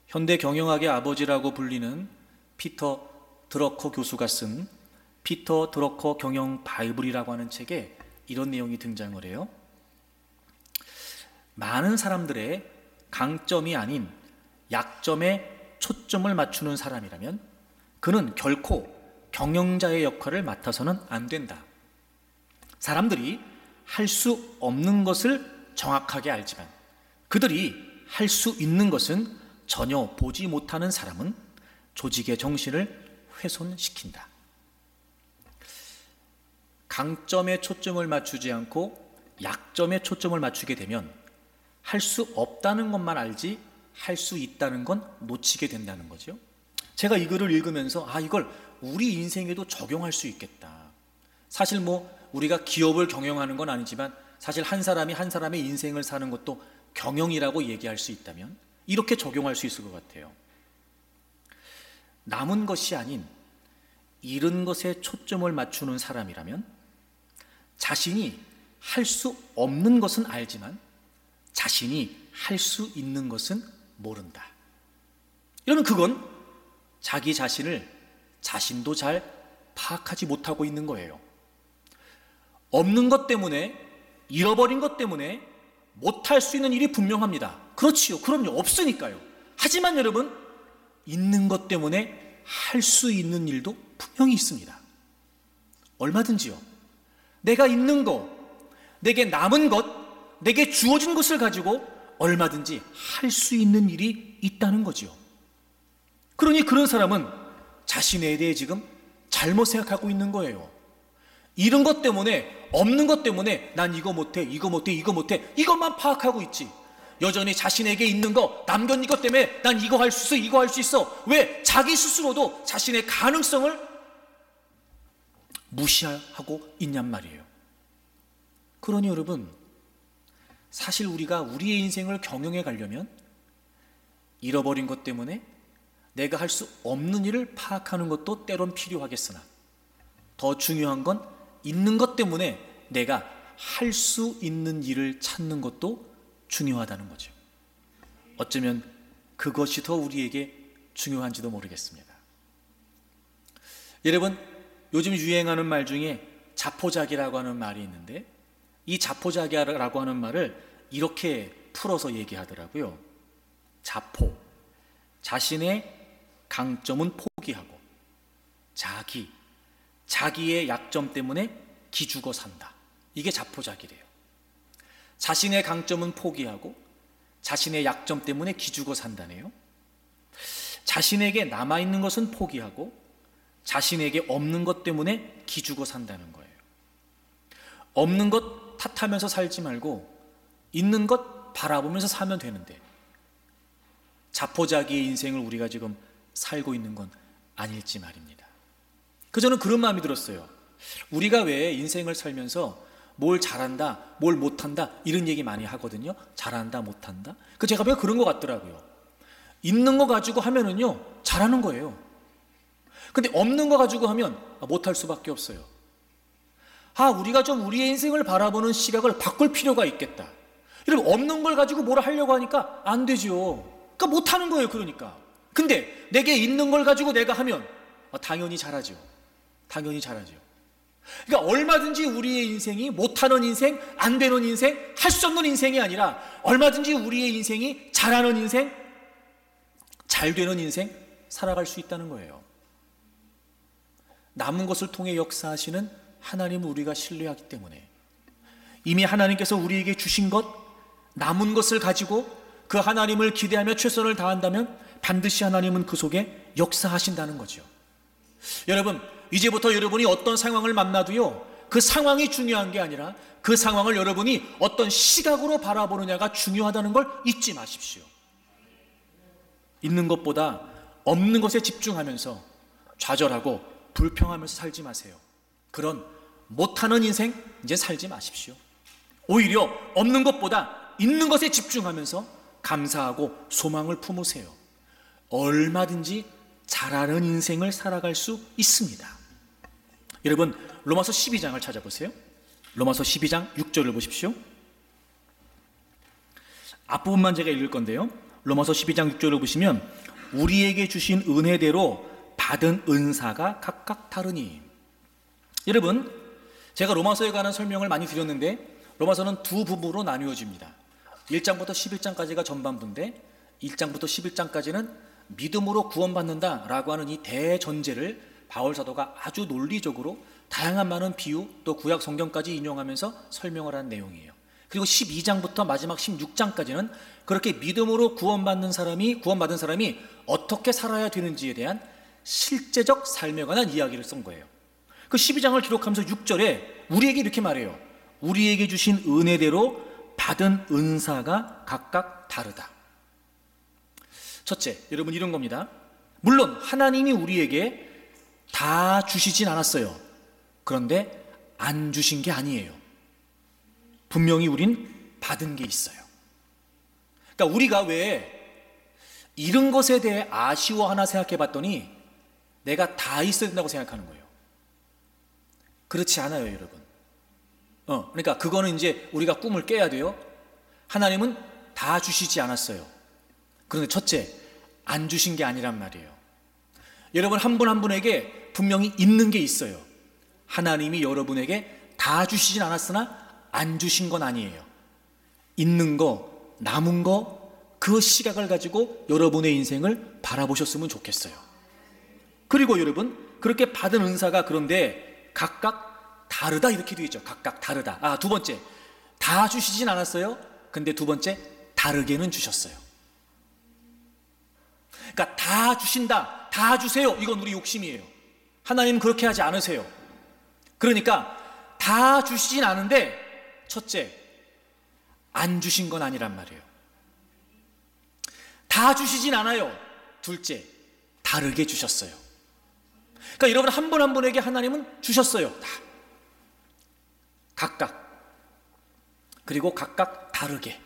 현대 경영학의 아버지라고 불리는 피터 드러커 교수가 쓴 피터 드러커 경영 바이블이라고 하는 책에 이런 내용이 등장을 해요. 많은 사람들의 강점이 아닌 약점에 초점을 맞추는 사람이라면 그는 결코 경영자의 역할을 맡아서는 안 된다. 사람들이 할 수 없는 것을 정확하게 알지만 그들이 할 수 있는 것은 전혀 보지 못하는 사람은 조직의 정신을 훼손시킨다. 강점에 초점을 맞추지 않고 약점에 초점을 맞추게 되면 할 수 없다는 것만 알지 할 수 있다는 건 놓치게 된다는 거죠. 제가 이 글을 읽으면서 이걸 우리 인생에도 적용할 수 있겠다. 사실 우리가 기업을 경영하는 건 아니지만 사실 한 사람이 한 사람의 인생을 사는 것도 경영이라고 얘기할 수 있다면 이렇게 적용할 수 있을 것 같아요. 남은 것이 아닌 잃은 것에 초점을 맞추는 사람이라면 자신이 할 수 없는 것은 알지만 자신이 할 수 있는 것은 모른다. 이러면 그건 자기 자신을 자신도 잘 파악하지 못하고 있는 거예요. 없는 것 때문에, 잃어버린 것 때문에 못할 수 있는 일이 분명합니다. 그렇지요. 그럼요. 없으니까요. 하지만 여러분, 있는 것 때문에 할 수 있는 일도 분명히 있습니다. 얼마든지요. 내가 있는 것, 내게 남은 것, 내게 주어진 것을 가지고 얼마든지 할 수 있는 일이 있다는 거지요. 그러니 그런 사람은 자신에 대해 지금 잘못 생각하고 있는 거예요. 잃은 것 때문에, 없는 것 때문에 난 이거 못해, 이거 못해, 이거 못해, 이것만 파악하고 있지. 여전히 자신에게 있는 거, 남겨진 것 때문에 난 이거 할 수 있어, 이거 할 수 있어. 왜? 자기 스스로도 자신의 가능성을 무시하고 있냔 말이에요. 그러니 여러분, 사실 우리가 우리의 인생을 경영해 가려면 잃어버린 것 때문에 내가 할 수 없는 일을 파악하는 것도 때론 필요하겠으나 더 중요한 건 있는 것 때문에 내가 할 수 있는 일을 찾는 것도 중요하다는 거죠. 어쩌면 그것이 더 우리에게 중요한지도 모르겠습니다. 여러분, 요즘 유행하는 말 중에 자포자기라고 하는 말이 있는데, 이 자포자기라고 하는 말을 이렇게 풀어서 얘기하더라고요. 자포, 자신의 강점은 포기하고 자기의 약점 때문에 기죽어 산다. 이게 자포자기래요. 자신의 강점은 포기하고 자신의 약점 때문에 기죽어 산다네요. 자신에게 남아있는 것은 포기하고 자신에게 없는 것 때문에 기죽어 산다는 거예요. 없는 것 탓하면서 살지 말고 있는 것 바라보면서 사면 되는데, 자포자기의 인생을 우리가 지금 살고 있는 건 아닐지 말입니다. 저는 그런 마음이 들었어요. 우리가 왜 인생을 살면서 뭘 잘한다, 뭘 못한다 이런 얘기 많이 하거든요. 잘한다, 못한다. 제가 보니까 그런 것 같더라고요. 있는 거 가지고 하면은요 잘하는 거예요. 근데 없는 거 가지고 하면 못할 수밖에 없어요. 우리가 좀 우리의 인생을 바라보는 시각을 바꿀 필요가 있겠다. 여러분, 없는 걸 가지고 뭘 하려고 하니까 안 되죠. 그러니까 못하는 거예요. 그러니까. 근데 내게 있는 걸 가지고 내가 하면 당연히 잘하죠. 당연히 잘하죠. 그러니까 얼마든지 우리의 인생이 못하는 인생, 안 되는 인생, 할 수 없는 인생이 아니라 얼마든지 우리의 인생이 잘하는 인생, 잘 되는 인생 살아갈 수 있다는 거예요. 남은 것을 통해 역사하시는 하나님을 우리가 신뢰하기 때문에, 이미 하나님께서 우리에게 주신 것, 남은 것을 가지고 그 하나님을 기대하며 최선을 다한다면 반드시 하나님은 그 속에 역사하신다는 거죠. 여러분, 이제부터 여러분이 어떤 상황을 만나도요, 그 상황이 중요한 게 아니라 그 상황을 여러분이 어떤 시각으로 바라보느냐가 중요하다는 걸 잊지 마십시오. 있는 것보다 없는 것에 집중하면서 좌절하고 불평하면서 살지 마세요. 그런 못하는 인생 이제 살지 마십시오. 오히려 없는 것보다 있는 것에 집중하면서 감사하고 소망을 품으세요. 얼마든지 잘하는 인생을 살아갈 수 있습니다. 여러분, 로마서 12장을 찾아보세요. 로마서 12장 6절을 보십시오. 앞부분만 제가 읽을 건데요, 로마서 12장 6절을 보시면 우리에게 주신 은혜대로 받은 은사가 각각 다르니. 여러분, 제가 로마서에 관한 설명을 많이 드렸는데 로마서는 두 부분으로 나누어집니다. 1장부터 11장까지가 전반부인데 1장부터 11장까지는 믿음으로 구원받는다라고 하는 이 대전제를 바울 사도가 아주 논리적으로 다양한 많은 비유 또 구약 성경까지 인용하면서 설명을 한 내용이에요. 그리고 12장부터 마지막 16장까지는 그렇게 믿음으로 구원받은 사람이 어떻게 살아야 되는지에 대한 실제적 삶에 관한 이야기를 쓴 거예요. 그 12장을 기록하면서 6절에 우리에게 이렇게 말해요. 우리에게 주신 은혜대로 받은 은사가 각각 다르다. 첫째, 여러분, 이런 겁니다. 물론 하나님이 우리에게 다 주시진 않았어요. 그런데 안 주신 게 아니에요. 분명히 우린 받은 게 있어요. 그러니까 우리가 왜 잃은 것에 대해 아쉬워하나 생각해 봤더니 내가 다 있어야 된다고 생각하는 거예요. 그렇지 않아요, 여러분. 그러니까 그거는 이제 우리가 꿈을 깨야 돼요. 하나님은 다 주시지 않았어요. 그런데 첫째, 안 주신 게 아니란 말이에요. 여러분, 한 분 한 분에게 분명히 있는 게 있어요. 하나님이 여러분에게 다 주시진 않았으나 안 주신 건 아니에요. 있는 거, 남은 거, 그 시각을 가지고 여러분의 인생을 바라보셨으면 좋겠어요. 그리고 여러분, 그렇게 받은 은사가 그런데 각각 다르다 이렇게 되어 있죠. 각각 다르다. 두 번째, 다 주시진 않았어요. 근데 두 번째, 다르게는 주셨어요. 그러니까 다 주신다, 다 주세요, 이건 우리 욕심이에요. 하나님은 그렇게 하지 않으세요. 그러니까 다 주시진 않은데, 첫째, 안 주신 건 아니란 말이에요. 다 주시진 않아요. 둘째, 다르게 주셨어요. 그러니까 여러분, 한 분 한 분에게 하나님은 주셨어요. 다. 각각. 그리고 각각 다르게.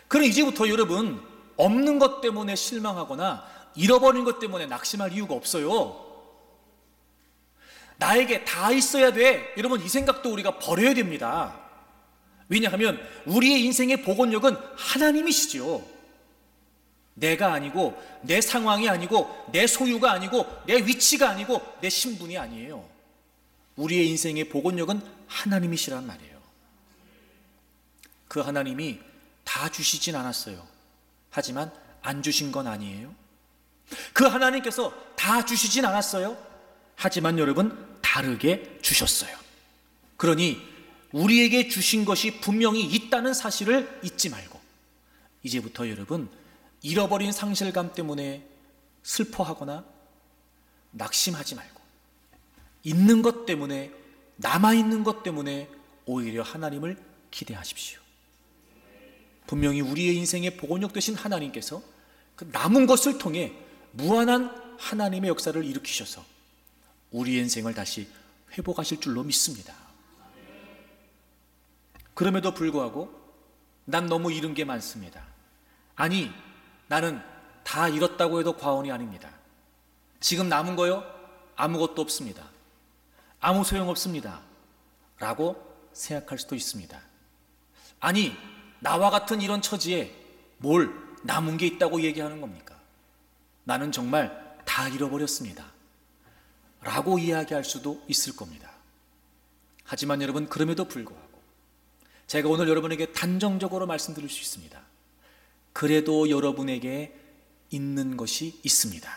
그럼 이제부터 여러분, 없는 것 때문에 실망하거나 잃어버린 것 때문에 낙심할 이유가 없어요. 나에게 다 있어야 돼, 여러분, 이 생각도 우리가 버려야 됩니다. 왜냐하면 우리의 인생의 복원력은 하나님이시죠. 내가 아니고, 내 상황이 아니고, 내 소유가 아니고, 내 위치가 아니고, 내 신분이 아니에요. 우리의 인생의 복원력은 하나님이시란 말이에요. 그 하나님이 다 주시진 않았어요. 하지만 안 주신 건 아니에요. 그 하나님께서 다 주시진 않았어요. 하지만 여러분, 다르게 주셨어요. 그러니 우리에게 주신 것이 분명히 있다는 사실을 잊지 말고, 이제부터 여러분, 잃어버린 상실감 때문에 슬퍼하거나 낙심하지 말고, 있는 것 때문에, 남아있는 것 때문에 오히려 하나님을 기대하십시오. 분명히 우리의 인생의 복원력 되신 하나님께서 그 남은 것을 통해 무한한 하나님의 역사를 일으키셔서 우리의 인생을 다시 회복하실 줄로 믿습니다. 그럼에도 불구하고 난 너무 잃은 게 많습니다. 아니, 나는 다 잃었다고 해도 과언이 아닙니다. 지금 남은 거요? 아무것도 없습니다. 아무 소용없습니다. 라고 생각할 수도 있습니다. 아니, 나와 같은 이런 처지에 뭘 남은 게 있다고 얘기하는 겁니까? 나는 정말 다 잃어버렸습니다. 라고 이야기할 수도 있을 겁니다. 하지만 여러분, 그럼에도 불구하고 제가 오늘 여러분에게 단정적으로 말씀드릴 수 있습니다. 그래도 여러분에게 있는 것이 있습니다.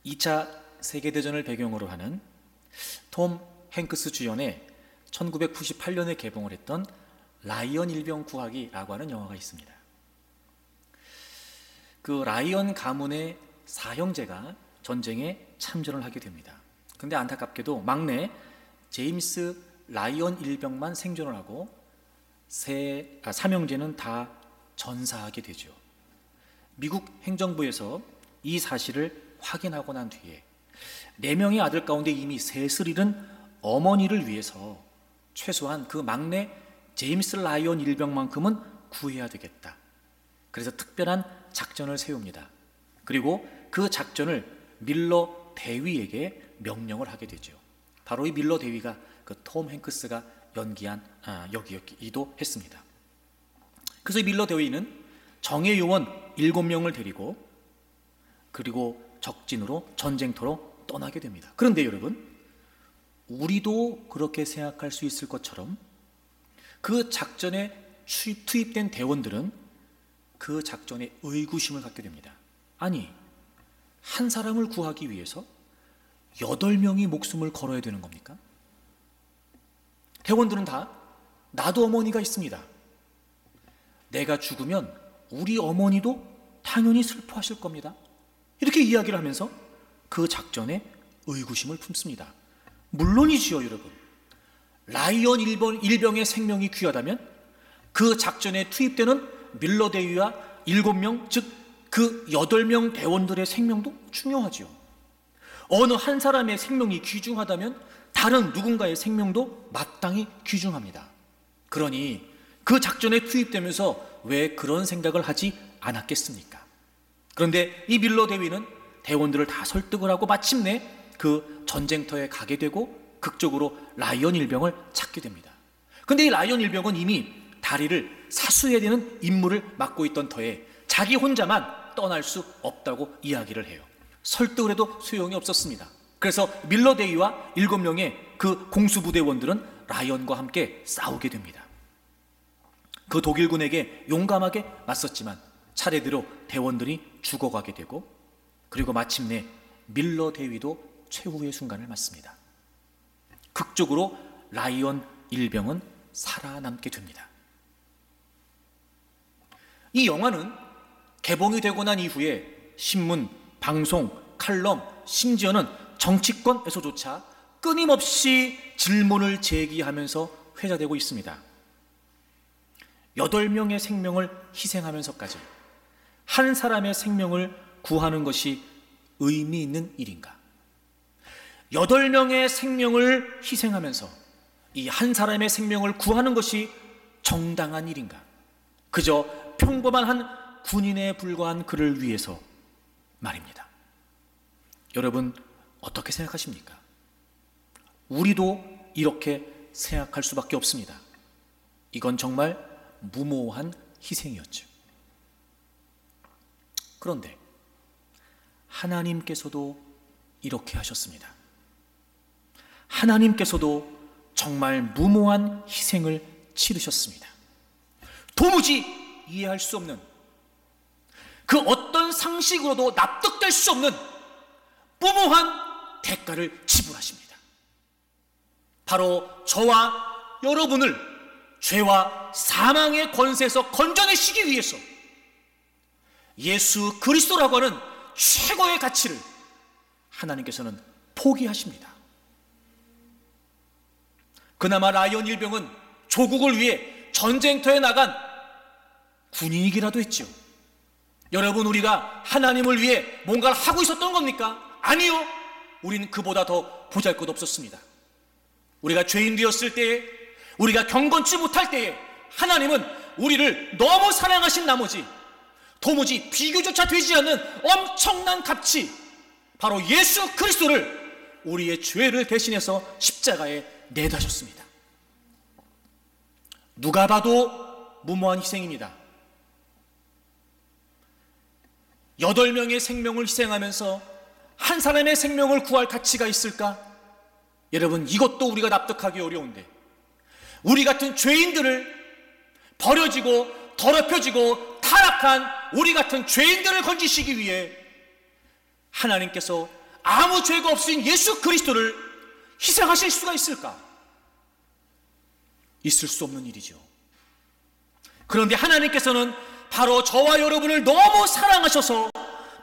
2차 세계대전을 배경으로 하는 톰 행크스 주연의 1998년에 개봉을 했던 라이언 일병 구하기라고 하는 영화가 있습니다. 그 라이언 가문의 4형제가 전쟁에 참전을 하게 됩니다. 근데 안타깝게도 막내 제임스 라이언 일병만 생존을 하고 3형제는 다 전사하게 되죠. 미국 행정부에서 이 사실을 확인하고 난 뒤에 4명의 아들 가운데 이미 셋을 잃은 어머니를 위해서 최소한 그 막내 제임스 라이언 일병만큼은 구해야 되겠다. 그래서 특별한 작전을 세웁니다. 그리고 그 작전을 밀러 대위에게 명령을 하게 되죠. 바로 이 밀러 대위가 그 톰 행크스가 연기한 역이기도 했습니다. 그래서 이 밀러 대위는 정예 요원 7명을 데리고 그리고 적진으로 전쟁터로 떠나게 됩니다. 그런데 여러분, 우리도 그렇게 생각할 수 있을 것처럼 그 작전에 투입된 대원들은 그 작전에 의구심을 갖게 됩니다. 아니, 한 사람을 구하기 위해서 8명이 목숨을 걸어야 되는 겁니까? 대원들은 다 나도 어머니가 있습니다. 내가 죽으면 우리 어머니도 당연히 슬퍼하실 겁니다. 이렇게 이야기를 하면서 그 작전에 의구심을 품습니다. 물론이지요, 여러분. 라이언 일병의 생명이 귀하다면 그 작전에 투입되는 밀러 대위와 7명, 즉 그 8명 대원들의 생명도 중요하지요. 어느 한 사람의 생명이 귀중하다면 다른 누군가의 생명도 마땅히 귀중합니다. 그러니 그 작전에 투입되면서 왜 그런 생각을 하지 않았겠습니까? 그런데 이 밀러 대위는 대원들을 다 설득을 하고 마침내 그 전쟁터에 가게 되고 극적으로 라이언 일병을 찾게 됩니다. 그런데 이 라이언 일병은 이미 다리를 사수해야 되는 임무를 맡고 있던 터에 자기 혼자만 떠날 수 없다고 이야기를 해요. 설득을 해도 소용이 없었습니다. 그래서 밀러 대위와 7명의 그 공수부대원들은 라이언과 함께 싸우게 됩니다. 그 독일군에게 용감하게 맞섰지만 차례대로 대원들이 죽어가게 되고 그리고 마침내 밀러 대위도 최후의 순간을 맞습니다. 극적으로 라이언 일병은 살아남게 됩니다. 이 영화는 개봉이 되고 난 이후에 신문, 방송, 칼럼, 심지어는 정치권에서조차 끊임없이 질문을 제기하면서 회자되고 있습니다. 8명의 생명을 희생하면서까지 한 사람의 생명을 구하는 것이 의미 있는 일인가? 8명의 생명을 희생하면서 이 한 사람의 생명을 구하는 것이 정당한 일인가? 그저 평범한 한 군인에 불과한 그를 위해서 말입니다. 여러분, 어떻게 생각하십니까? 우리도 이렇게 생각할 수밖에 없습니다. 이건 정말 무모한 희생이었죠. 그런데 하나님께서도 이렇게 하셨습니다. 하나님께서도 정말 무모한 희생을 치르셨습니다. 도무지 이해할 수 없는, 그 어떤 상식으로도 납득될 수 없는 무모한 대가를 지불하십니다. 바로 저와 여러분을 죄와 사망의 권세에서 건져내시기 위해서 예수 그리스도라고 하는 최고의 가치를 하나님께서는 포기하십니다. 그나마 라이언 일병은 조국을 위해 전쟁터에 나간 군인이기라도 했죠. 여러분, 우리가 하나님을 위해 뭔가를 하고 있었던 겁니까? 아니요. 우리는 그보다 더 보잘것없었습니다. 우리가 죄인 되었을 때에, 우리가 경건치 못할 때에 하나님은 우리를 너무 사랑하신 나머지 도무지 비교조차 되지 않는 엄청난 가치, 바로 예수 그리스도를 우리의 죄를 대신해서 십자가에 내다셨습니다. 누가 봐도 무모한 희생입니다. 8명의 생명을 희생하면서 한 사람의 생명을 구할 가치가 있을까? 여러분, 이것도 우리가 납득하기 어려운데, 우리 같은 죄인들을, 버려지고 더럽혀지고 타락한 우리 같은 죄인들을 건지시기 위해 하나님께서 아무 죄가 없으신 예수 그리스도를 희생하실 수가 있을까? 있을 수 없는 일이죠. 그런데 하나님께서는 바로 저와 여러분을 너무 사랑하셔서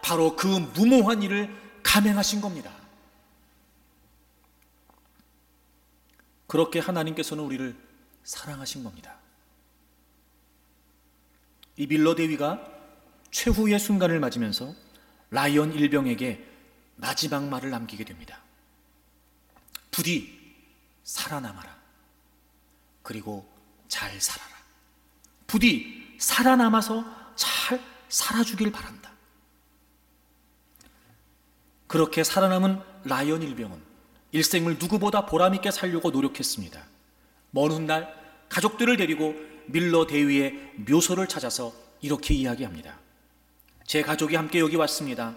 바로 그 무모한 일을 감행하신 겁니다. 그렇게 하나님께서는 우리를 사랑하신 겁니다. 이 밀러 대위가 최후의 순간을 맞으면서 라이언 일병에게 마지막 말을 남기게 됩니다. 부디 살아남아라. 그리고 잘 살아라. 부디 살아남아서 잘 살아주길 바란다. 그렇게 살아남은 라이언 일병은 일생을 누구보다 보람있게 살려고 노력했습니다. 먼 훗날 가족들을 데리고 밀러 대위의 묘소를 찾아서 이렇게 이야기합니다. 제 가족이 함께 여기 왔습니다.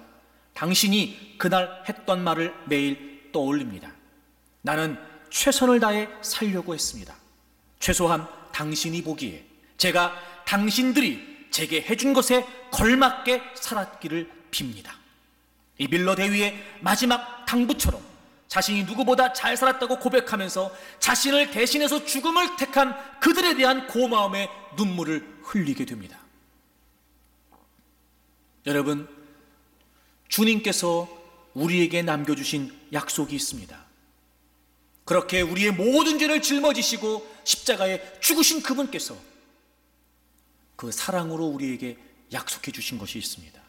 당신이 그날 했던 말을 매일 떠올립니다. 나는 최선을 다해 살려고 했습니다. 최소한 당신이 보기에 제가 당신들이 제게 해준 것에 걸맞게 살았기를 빕니다. 이 밀러 대위의 마지막 당부처럼 자신이 누구보다 잘 살았다고 고백하면서 자신을 대신해서 죽음을 택한 그들에 대한 고마움의 눈물을 흘리게 됩니다. 여러분, 주님께서 우리에게 남겨주신 약속이 있습니다. 그렇게 우리의 모든 죄를 짊어지시고 십자가에 죽으신 그분께서 그 사랑으로 우리에게 약속해 주신 것이 있습니다.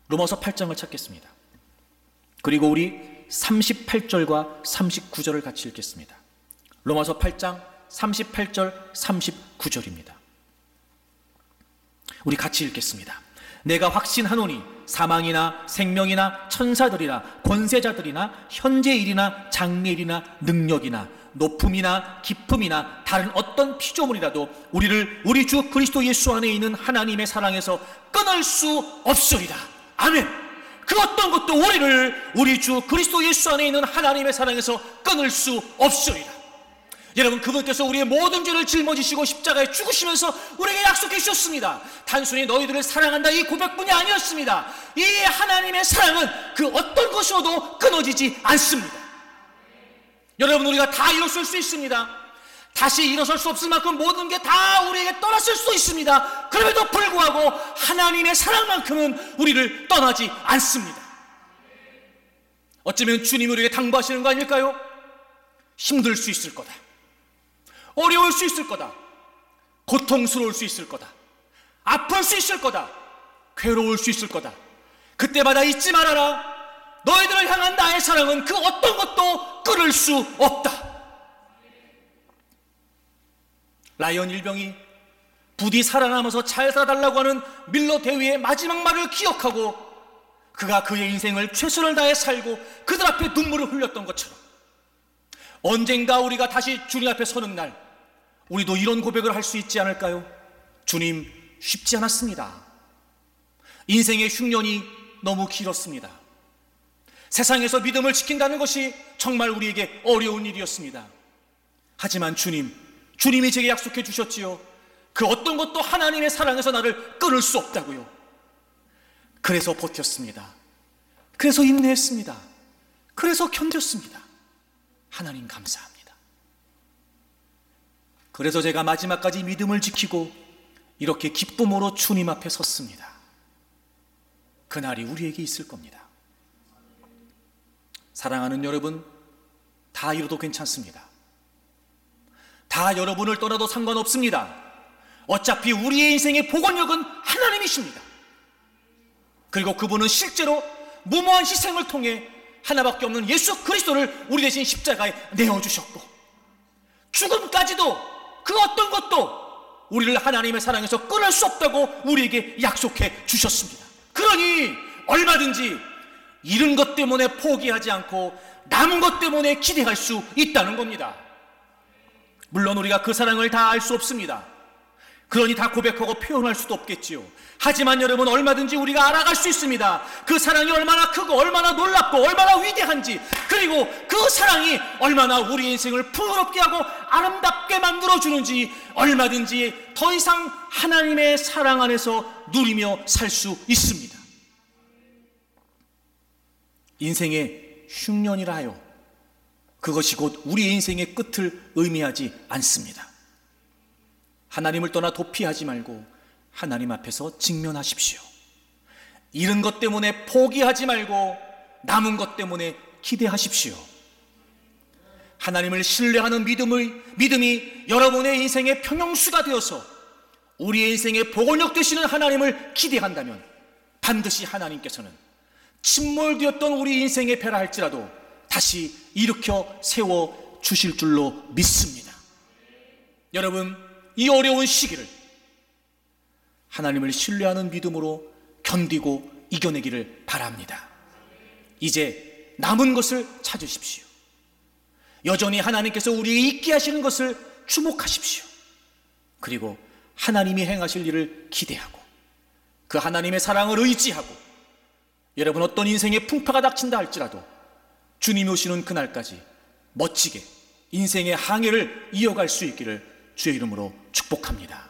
로마서 8장을 찾겠습니다. 그리고 우리 38절과 39절을 같이 읽겠습니다. 로마서 8장 38절 39절입니다. 우리 같이 읽겠습니다. 내가 확신하노니 사망이나 생명이나 천사들이나 권세자들이나 현재일이나 장래일이나 능력이나 높음이나 깊음이나 다른 어떤 피조물이라도 우리를 우리 주 그리스도 예수 안에 있는 하나님의 사랑에서 끊을 수 없으리라. 아멘. 그 어떤 것도 우리를 우리 주 그리스도 예수 안에 있는 하나님의 사랑에서 끊을 수 없으리라. 여러분, 그분께서 우리의 모든 죄를 짊어지시고 십자가에 죽으시면서 우리에게 약속해 주셨습니다. 단순히 너희들을 사랑한다 이 고백뿐이 아니었습니다. 이 하나님의 사랑은 그 어떤 것으로도 끊어지지 않습니다. 여러분, 우리가 다 일어설 수 있습니다. 다시 일어설 수 없을 만큼 모든 게 다 우리에게 떠났을 수 있습니다. 그럼에도 불구하고 하나님의 사랑만큼은 우리를 떠나지 않습니다. 어쩌면 주님이 우리에게 당부하시는 거 아닐까요? 힘들 수 있을 거다. 어려울 수 있을 거다. 고통스러울 수 있을 거다. 아플 수 있을 거다. 괴로울 수 있을 거다. 그때마다 잊지 말아라. 너희들을 향한 나의 사랑은 그 어떤 것도 끊을 수 없다. 라이언 일병이 부디 살아남아서 잘 살아달라고 하는 밀러 대위의 마지막 말을 기억하고 그가 그의 인생을 최선을 다해 살고 그들 앞에 눈물을 흘렸던 것처럼 언젠가 우리가 다시 주님 앞에 서는 날 우리도 이런 고백을 할 수 있지 않을까요? 주님, 쉽지 않았습니다. 인생의 흉년이 너무 길었습니다. 세상에서 믿음을 지킨다는 것이 정말 우리에게 어려운 일이었습니다. 하지만 주님이 제게 약속해 주셨지요. 그 어떤 것도 하나님의 사랑에서 나를 끊을 수 없다고요. 그래서 버텼습니다. 그래서 인내했습니다. 그래서 견뎠습니다. 하나님 감사합니다. 그래서 제가 마지막까지 믿음을 지키고 이렇게 기쁨으로 주님 앞에 섰습니다. 그날이 우리에게 있을 겁니다. 사랑하는 여러분, 다 이뤄도 괜찮습니다. 다 여러분을 떠나도 상관없습니다. 어차피 우리의 인생의 복원력은 하나님이십니다. 그리고 그분은 실제로 무모한 희생을 통해 하나밖에 없는 예수 그리스도를 우리 대신 십자가에 내어주셨고, 죽음까지도 그 어떤 것도 우리를 하나님의 사랑에서 끊을 수 없다고 우리에게 약속해 주셨습니다. 그러니 얼마든지 잃은 것 때문에 포기하지 않고 남은 것 때문에 기대할 수 있다는 겁니다. 물론 우리가 그 사랑을 다 알 수 없습니다. 그러니 다 고백하고 표현할 수도 없겠지요. 하지만 여러분, 얼마든지 우리가 알아갈 수 있습니다. 그 사랑이 얼마나 크고 얼마나 놀랍고 얼마나 위대한지, 그리고 그 사랑이 얼마나 우리 인생을 풍요롭게 하고 아름답게 만들어주는지 얼마든지 더 이상 하나님의 사랑 안에서 누리며 살 수 있습니다. 인생의 흉년이라 하여 그것이 곧 우리의 인생의 끝을 의미하지 않습니다. 하나님을 떠나 도피하지 말고 하나님 앞에서 직면하십시오. 잃은 것 때문에 포기하지 말고 남은 것 때문에 기대하십시오. 하나님을 신뢰하는 믿음이 여러분의 인생의 평형수가 되어서 우리의 인생의 복원력 되시는 하나님을 기대한다면 반드시 하나님께서는 침몰되었던 우리 인생의 배라 할지라도 다시 일으켜 세워 주실 줄로 믿습니다. 여러분, 이 어려운 시기를 하나님을 신뢰하는 믿음으로 견디고 이겨내기를 바랍니다. 이제 남은 것을 찾으십시오. 여전히 하나님께서 우리에게 있게 하시는 것을 주목하십시오. 그리고 하나님이 행하실 일을 기대하고 그 하나님의 사랑을 의지하고, 여러분 어떤 인생의 풍파가 닥친다 할지라도 주님이 오시는 그날까지 멋지게 인생의 항해를 이어갈 수 있기를 주의 이름으로 축복합니다.